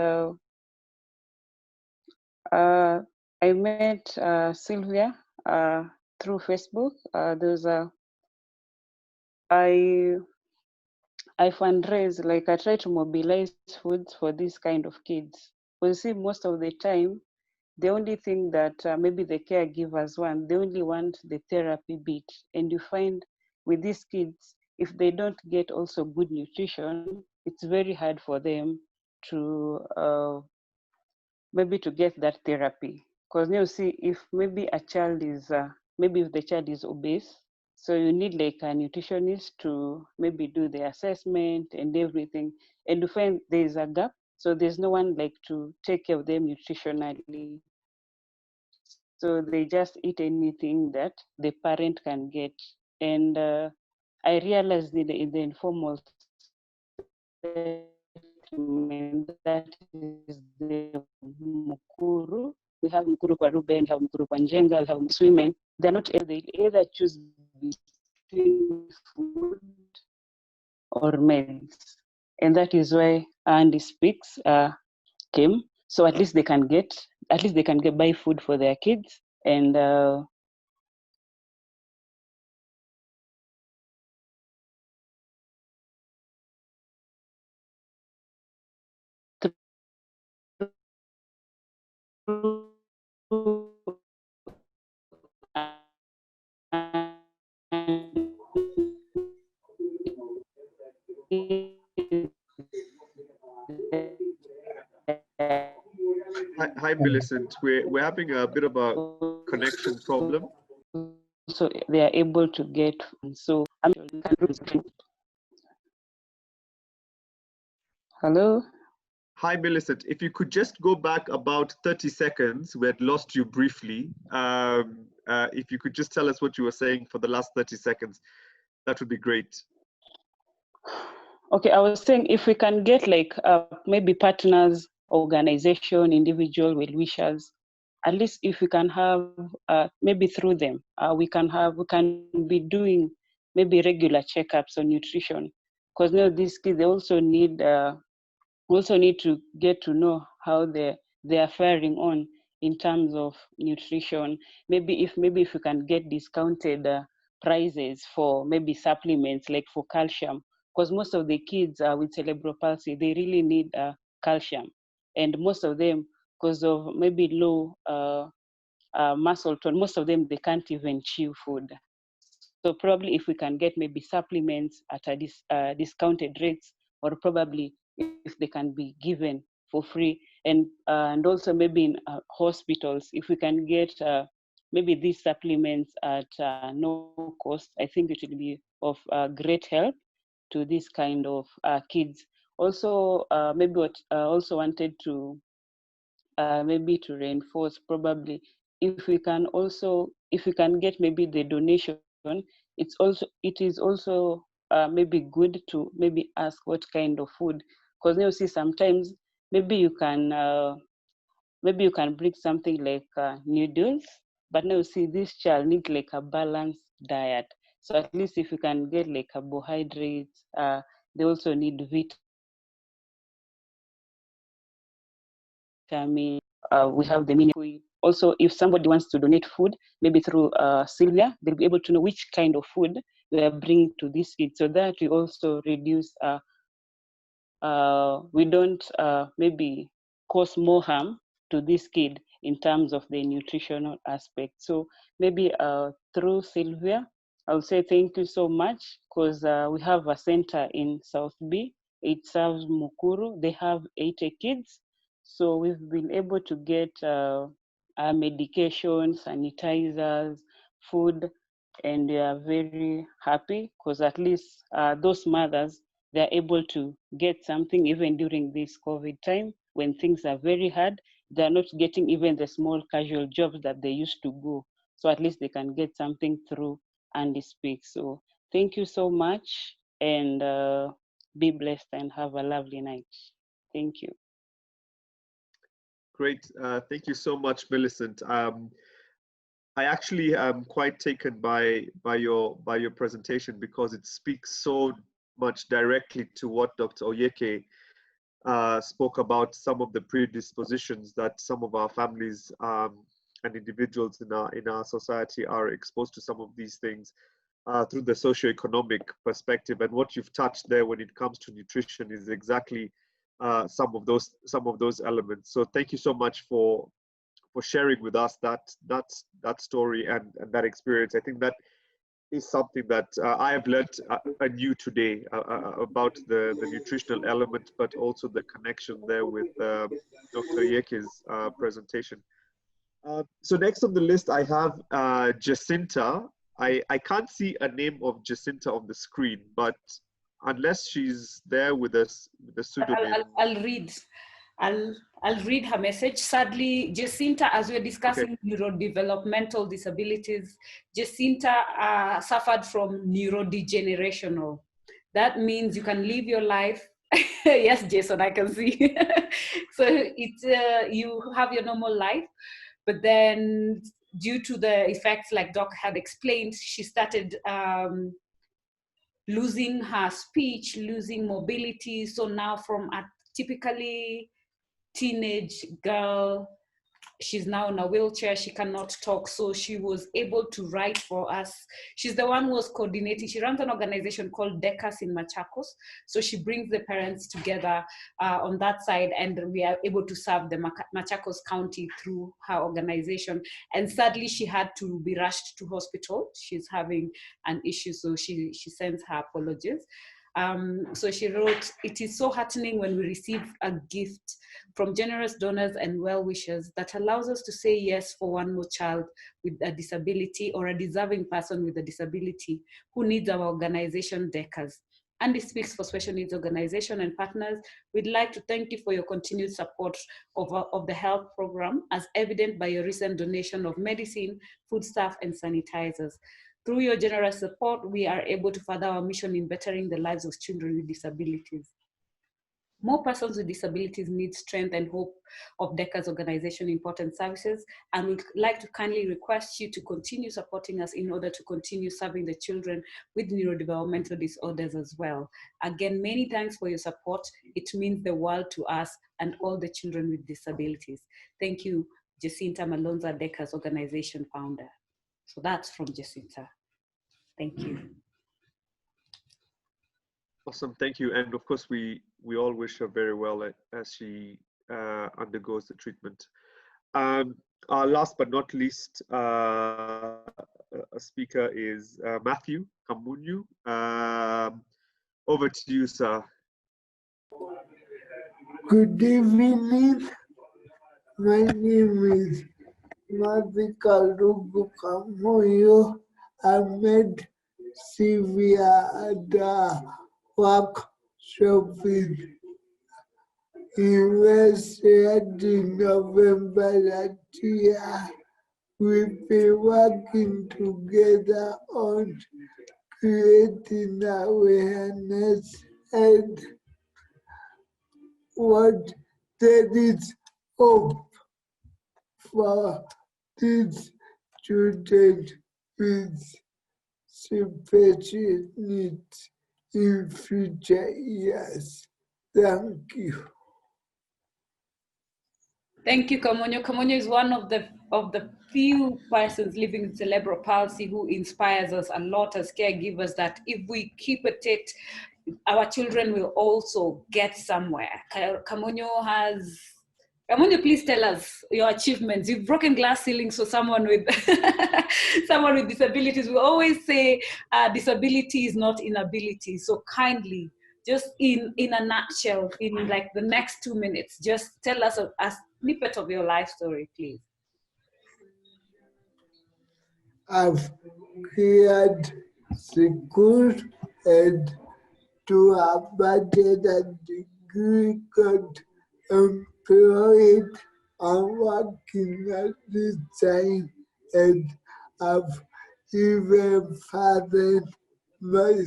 I met Sylvia through Facebook. I fundraise, like I try to mobilize foods for these kind of kids. Because see, most of the time, the only thing that maybe the caregivers want, they only want the therapy bit. And you find with these kids, if they don't get also good nutrition, it's very hard for them to maybe to get that therapy. Because you see, if maybe a child is, maybe if the child is obese, so you need like a nutritionist to maybe do the assessment and everything. And you find there's a gap. So there's no one like to take care of them nutritionally. So they just eat anything that the parent can get. And I realized in the informal settlement, that is the Mukuru. We have Mukuru kwa Ruben, we have Mukuru kwa Njenga, we have these women. They're not able, they either choose between food or meds. And that is why AndySpeaks came. So at least they can buy food for their kids. And Hi, Millicent. We're having a bit of a connection problem. so they are able to get. So hello. Hi, Millicent. If you could just go back about 30 seconds, we had lost you briefly. If you could just tell us what you were saying for the last 30 seconds, that would be great. Okay, I was saying if we can get like maybe partners, organization, individual well-wishers, at least if we can have maybe through them, we can be doing maybe regular checkups on nutrition, because these kids, they also need to get to know how they are faring on in terms of nutrition. Maybe if we can get discounted prices for maybe supplements, like for calcium, because most of the kids with cerebral palsy, they really need calcium, and most of them, because of maybe low muscle tone, most of them, they can't even chew food. So probably if we can get maybe supplements at a discounted rates, or probably if they can be given for free, and also maybe in hospitals, if we can get maybe these supplements at no cost, I think it will be of great help to this kind of kids. Also, maybe what I also wanted to maybe to reinforce, probably if we can get maybe the donation, it is also maybe good to maybe ask what kind of food, because you see sometimes maybe you can bring something like noodles, but now you see this child needs like a balanced diet. So at least if you can get like carbohydrates, they also need vitamin. We have the mini. Also, if somebody wants to donate food, maybe through Sylvia, they'll be able to know which kind of food they are bringing to these kids, so that we also reduce. We don't maybe cause more harm to this kid in terms of the nutritional aspect. So maybe through Sylvia, I would say thank you so much, because we have a center in South B. It serves Mukuru. They have 80 kids. So we've been able to get medication, sanitizers, food, and we are very happy, because at least those mothers, they're able to get something even during this COVID time when things are very hard. They're not getting even the small casual jobs that they used to go. So at least they can get something through AndySpeaks. So thank you so much, and be blessed and have a lovely night. Thank you. Great. Thank you so much, Millicent. I actually am quite taken by your presentation, because it speaks so much directly to what Dr. Oyeke spoke about, some of the predispositions that some of our families and individuals in our society are exposed to some of these things through the socioeconomic perspective. And what you've touched there when it comes to nutrition is exactly some of those elements. So thank you so much for sharing with us that story and that experience. I think that is something that I have learned anew today about the nutritional element, but also the connection there with Dr. Yeke's presentation. So next on the list, I have Jacinta. I can't see a name of Jacinta on the screen, but unless she's there with us, the pseudonym. I'll read. I'll read her message. Sadly, Jacinta, as we're discussing neurodevelopmental disabilities, Jacinta suffered from neurodegenerational. That means you can live your life. Yes, Jason, I can see. So it's you have your normal life, but then due to the effects, like Doc had explained, she started losing her speech, losing mobility. So now from a typically teenage girl, she's now in a wheelchair, she cannot talk, so she was able to write for us. She's the one who was coordinating. She runs an organization called Decas in Machakos, so she brings the parents together on that side, and we are able to serve the Machakos County through her organization. And sadly, she had to be rushed to hospital. She's having an issue, so she sends her apologies. So she wrote, "It is so heartening when we receive a gift from generous donors and well-wishers that allows us to say yes for one more child with a disability or a deserving person with a disability who needs our organization, Decas. AndySpeaks for Special Needs Organization and partners, we'd like to thank you for your continued support of the health program, as evident by your recent donation of medicine, foodstuff, and sanitizers. Through your generous support, we are able to further our mission in bettering the lives of children with disabilities. More persons with disabilities need strength and hope of Decas organization important services, and we'd like to kindly request you to continue supporting us in order to continue serving the children with neurodevelopmental disorders as well. Again, many thanks for your support. It means the world to us and all the children with disabilities. Thank you, Jacinta Malonza, Decas organization founder." So that's from Jacinta. Thank you. Awesome, thank you. And of course, we all wish her very well as she undergoes the treatment. Last but not least, a speaker is Matthew Kamunyu. Over to you, sir. Good evening. My name is Matthew Kamunyu. I met Sylvia at the workshop with University in November last year. We've been working together on creating awareness and what there is hope for these children with special needs in future years. Thank you. Thank you, Kamonyo. Kamonyo is one of the few persons living with cerebral palsy who inspires us a lot as caregivers, that if we keep at it, our children will also get somewhere. Kamonyo, please tell us your achievements. You've broken glass ceilings for someone with someone with disabilities. We always say disability is not inability. So kindly, just in a nutshell, in like the next 2 minutes, just tell us a snippet of your life story, please. I've cleared school and to a bachelor's degree, got employed and working at this time, and I've even furthered my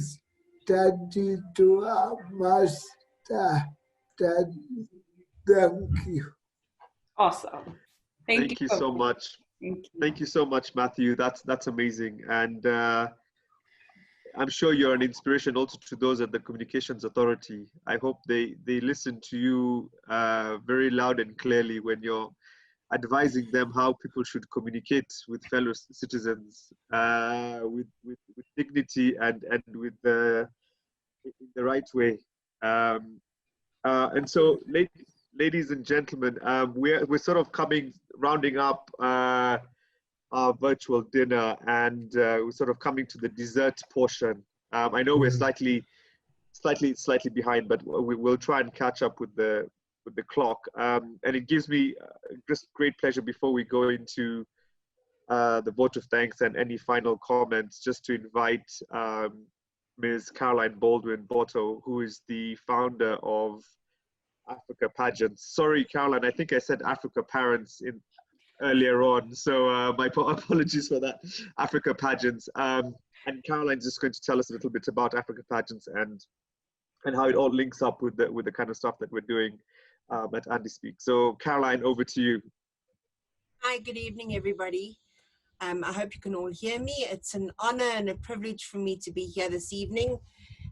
study to a master. Thank you. Awesome. Thank you so much. Thank you so much, Matthew. That's amazing. And I'm sure you're an inspiration also to those at the Communications Authority. I hope they listen to you very loud and clearly when you're advising them how people should communicate with fellow citizens with dignity and with in the right way. And so, ladies and gentlemen, we're sort of rounding up our virtual dinner, and we're sort of coming to the dessert portion. I know we're slightly behind, but we'll try and catch up with the clock. And it gives me just great pleasure before we go into the vote of thanks and any final comments, just to invite Ms. Caroline Baldwin Botto, who is the founder of Africa pageants. Sorry, Caroline, I think I said Africa parents in earlier on, so my apologies for that. Africa pageants. And Caroline's just going to tell us a little bit about Africa pageants and how it all links up with the kind of stuff that we're doing at AndySpeaks. So Caroline, over to you. Hi, good evening, everybody. I hope you can all hear me. It's an honor and a privilege for me to be here this evening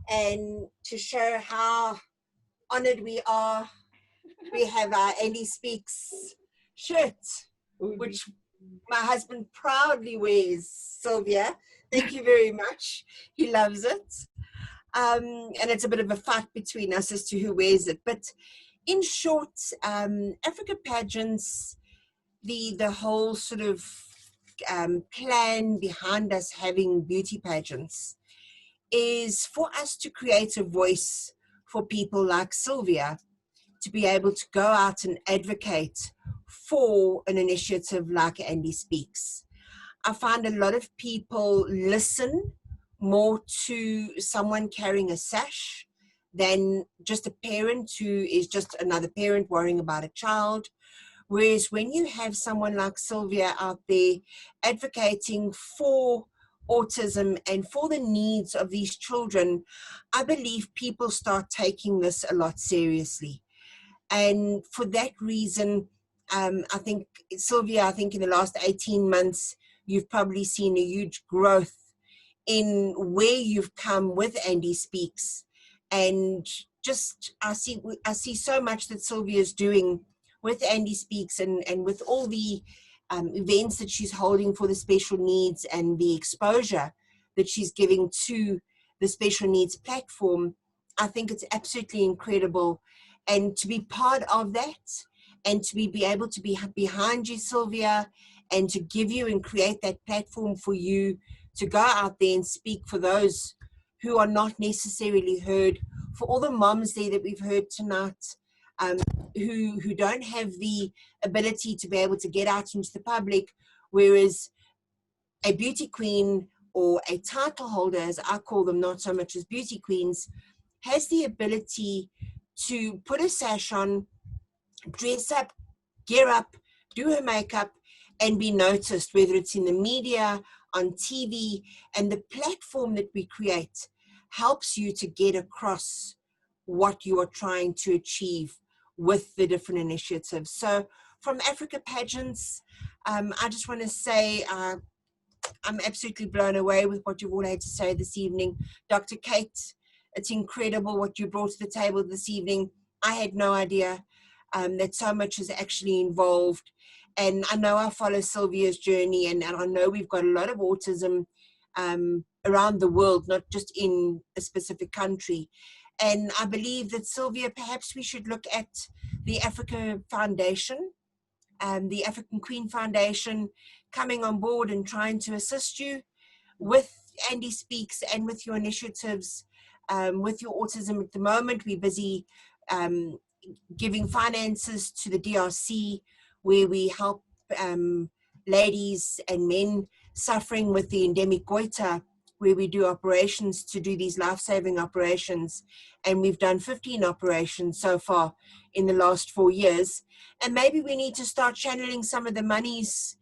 and to show how honored we are. We have our AndySpeaks shirt, which my husband proudly wears, Sylvia. Thank you very much. He loves it. And it's a bit of a fight between us as to who wears it. But in short, Africa pageants, the whole sort of plan behind us having beauty pageants is for us to create a voice for people like Sylvia to be able to go out and advocate for an initiative like AndySpeaks. I find a lot of people listen more to someone carrying a sash than just a parent who is just another parent worrying about a child. Whereas when you have someone like Sylvia out there advocating for autism and for the needs of these children, I believe people start taking this a lot seriously. And for that reason, I think, Sylvia, I think in the last 18 months, you've probably seen a huge growth in where you've come with AndySpeaks. And just, I see so much that Sylvia is doing with AndySpeaks and with all the events that she's holding for the special needs and the exposure that she's giving to the special needs platform. I think it's absolutely incredible. And to be part of that and to be able to be behind you, Sylvia, and to give you and create that platform for you to go out there and speak for those who are not necessarily heard, for all the moms there that we've heard tonight, who don't have the ability to be able to get out into the public, whereas a beauty queen or a title holder, as I call them, not so much as beauty queens, has the ability to put a sash on, dress up, gear up, do her makeup, and be noticed, whether it's in the media, on TV, and the platform that we create helps you to get across what you are trying to achieve with the different initiatives. So from Africa Pageants, I just want to say I'm absolutely blown away with what you've all had to say this evening. Dr. Kate, it's incredible what you brought to the table this evening. I had no idea that so much is actually involved. And I know I follow Sylvia's journey, and I know we've got a lot of autism around the world, not just in a specific country. And I believe that, Sylvia, perhaps we should look at the Africa Foundation, the African Queen Foundation, coming on board and trying to assist you with AndySpeaks and with your initiatives, with your autism. At the moment, we're busy giving finances to the DRC, where we help ladies and men suffering with the endemic goiter, where we do operations to do these life-saving operations. And we've done 15 operations so far in the last 4 years. And maybe we need to start channeling some of the monies,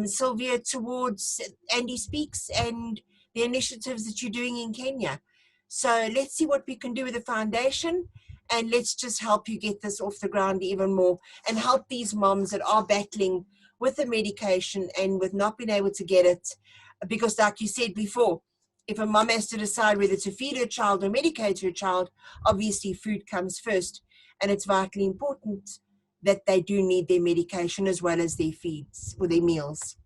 Sylvia, towards AndySpeaks and the initiatives that you're doing in Kenya. So let's see what we can do with the foundation, and let's just help you get this off the ground even more and help these moms that are battling with the medication and with not being able to get it. Because like you said before, if a mom has to decide whether to feed her child or medicate her child, obviously food comes first. And it's vitally important that they do need their medication as well as their feeds or their meals.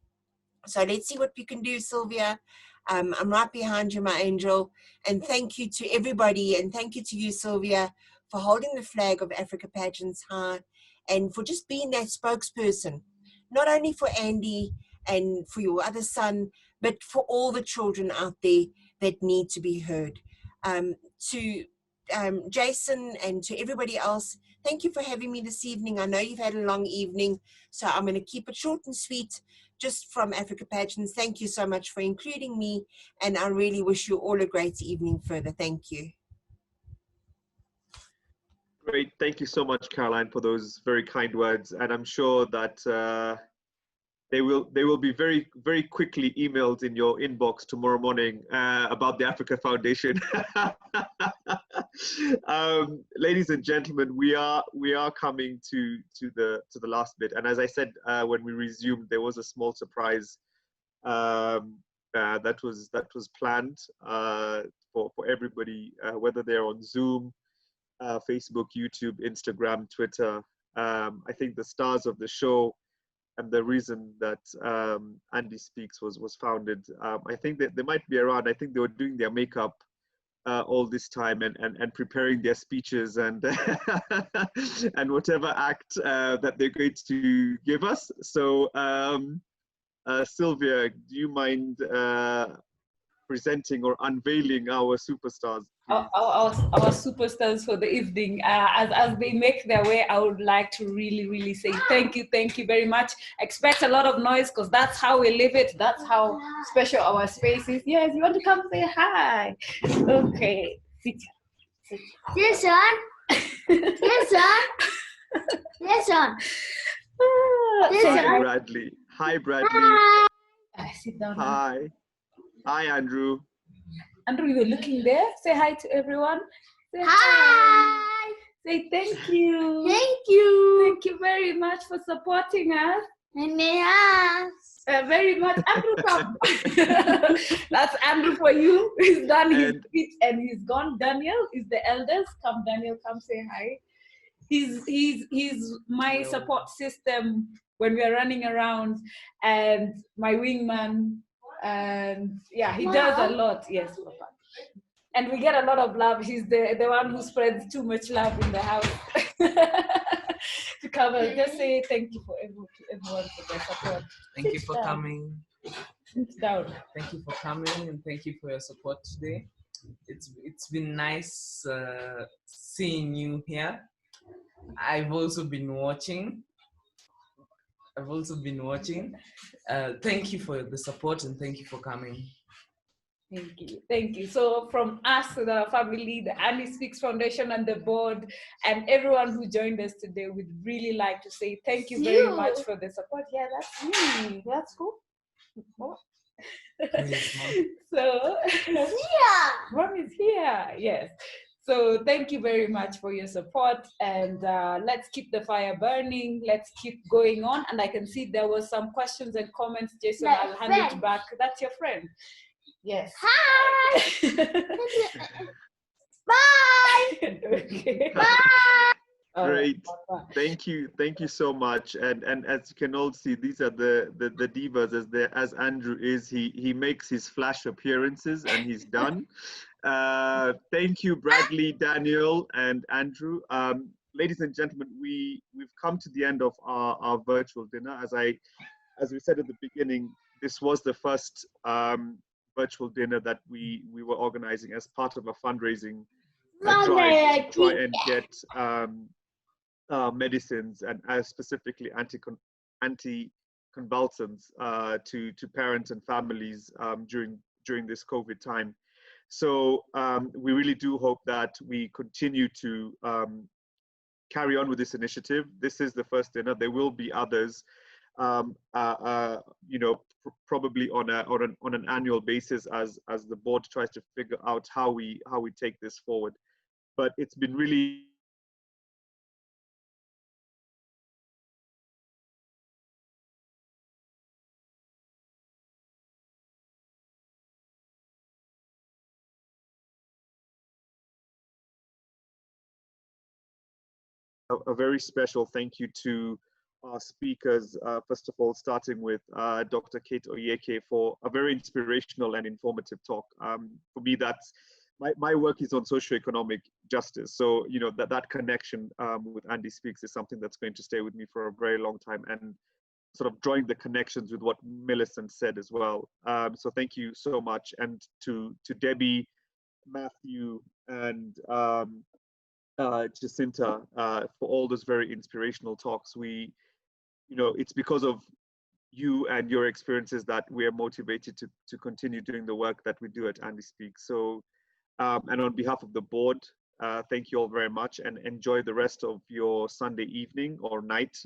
So let's see what we can do, Sylvia. I'm right behind you, my angel. And thank you to everybody. And thank you to you, Sylvia, for holding the flag of Africa Pageants high and for just being that spokesperson, not only for Andy and for your other son, but for all the children out there that need to be heard. To Jason and to everybody else, thank you for having me this evening. I know you've had a long evening, so I'm going to keep it short and sweet, just from Africa Pageants. Thank you so much for including me, and I really wish you all a great evening further. Thank you. Great. Thank you so much, Caroline, for those very kind words. And I'm sure that they will be very quickly emailed in your inbox tomorrow morning about the Africa Foundation. Ladies and gentlemen, we are coming to the last bit. And as I said when we resumed, there was a small surprise that was planned for everybody, whether they're on Zoom, Facebook, YouTube, Instagram, Twitter. I think the stars of the show and the reason that AndySpeaks was founded, I think that they might be around. I think they were doing their makeup all this time and preparing their speeches and and whatever act that they're going to give us. So Sylvia, do you mind presenting or unveiling our superstars? Our superstars for the evening. As they make their way, I would like to really say thank you very much. Expect a lot of noise because that's how we live it. That's how special our space is. Yes, you want to come say hi? Okay, sit. Yes, son. Yes, son. Yes, son. Hi, Bradley. Hi, Bradley. Hi. Sit down. Hi, Andrew. Andrew, you're looking there. Say hi to everyone. Say hi. Say thank you. Thank you. Thank you very much for supporting us. Yes. Very much. Andrew, come. That's Andrew for you. He's done his speech and he's gone. Daniel is the eldest. Come, Daniel, come say hi. He's my support system when we are running around, and my wingman. And yeah, he does a lot. Yes, Papa. And we get a lot of love. He's the one who spreads too much love in the house. To cover, just say thank you to everyone for their support. Thank you for coming. Sit down. Thank you for coming and thank you for your support today. It's been nice seeing you here. I've also been watching. Thank you for the support and thank you for coming. Thank you. So from us, the family, the AndySpeaks Foundation and the board, and everyone who joined us today, we'd really like to say thank you very much for the support. Yeah, that's me. That's cool. Oh. So, Mom is here. Yes. So thank you very much for your support, and let's keep the fire burning. Let's keep going on. And I can see there was some questions and comments. Jason, I'll hand it back. That's your friend. Yes. Hi. Bye. Okay. Bye. Great. Thank you so much. And as you can all see, these are the divas. As Andrew is, he makes his flash appearances and he's done. Thank you, Bradley, Daniel, and Andrew. Ladies and gentlemen, we've come to the end of our virtual dinner. As we said at the beginning, this was the first virtual dinner that we were organizing as part of a fundraising drive to try and get medicines and specifically anticonvulsants to parents and families during this COVID time. So we really do hope that we continue to carry on with this initiative. This is the first dinner. There will be others, probably on an annual basis as the board tries to figure out how we take this forward. But it's been really a very special thank you to our speakers, first of all, starting with Dr. Kate Oyeke for a very inspirational and informative talk. For me, that's my work is on socioeconomic justice. So, that connection with AndySpeaks is something that's going to stay with me for a very long time, and sort of drawing the connections with what Millicent said as well. So thank you so much. And to Debbie, Matthew, and Jacinta for all those very inspirational talks. It's because of you and your experiences that we are motivated to continue doing the work that we do at AndySpeaks. So, and on behalf of the board, Thank you all very much, and enjoy the rest of your Sunday evening or night,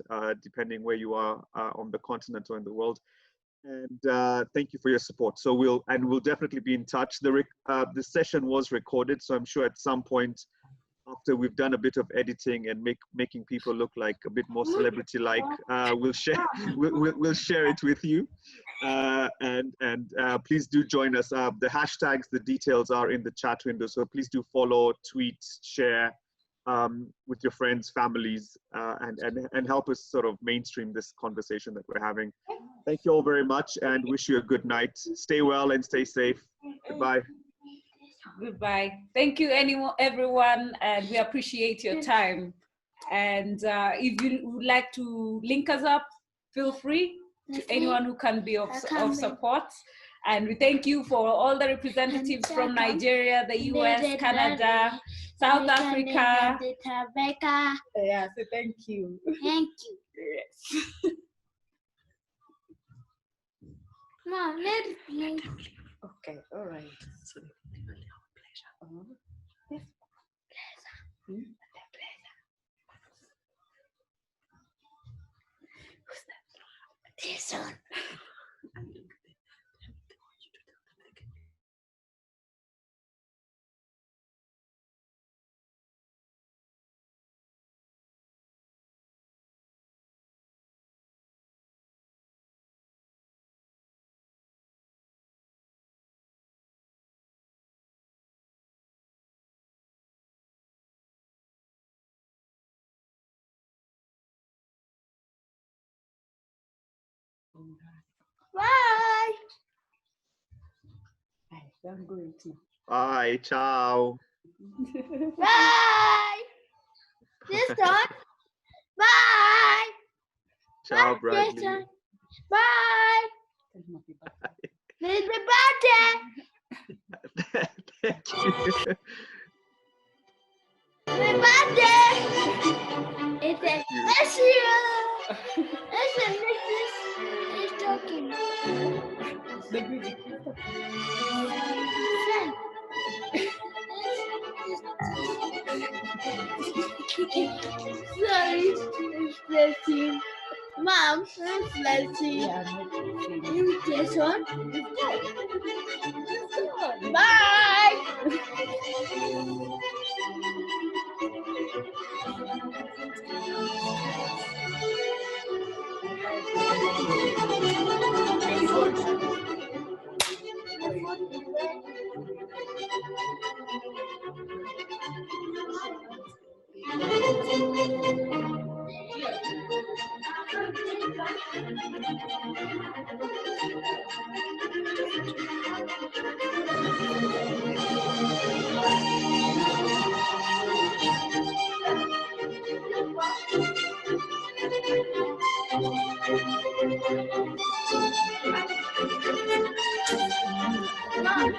depending where you are on the continent or in the world. And thank you for your support. So we'll definitely be in touch. The session was recorded, so I'm sure at some point after we've done a bit of editing and making people look like a bit more celebrity-like, we'll share it with you. And please do join us. The hashtags, the details are in the chat window. So please do follow, tweet, share with your friends, families, and help us sort of mainstream this conversation that we're having. Thank you all very much, and wish you a good night. Stay well and stay safe. Goodbye. Goodbye. Thank you, everyone, and we appreciate your time. And if you would like to link us up, feel free to anyone who can be of support. And we thank you for all the representatives from Nigeria, the US, Canada, South Africa. Yeah, so thank you. Thank you. Yes. Mom, let's play. Okay, all right. This one. Bye. I'm going to. Bye. Ciao. Bye. This one. Bye. Ciao, Bye, Bradley. Jason. Bye. There's the birthday. Thank you. Happy birthday. It's a special. Listen, this is talking. Sorry, it's blessing. Mom, it's blessing. Invitation. Bye. Mom.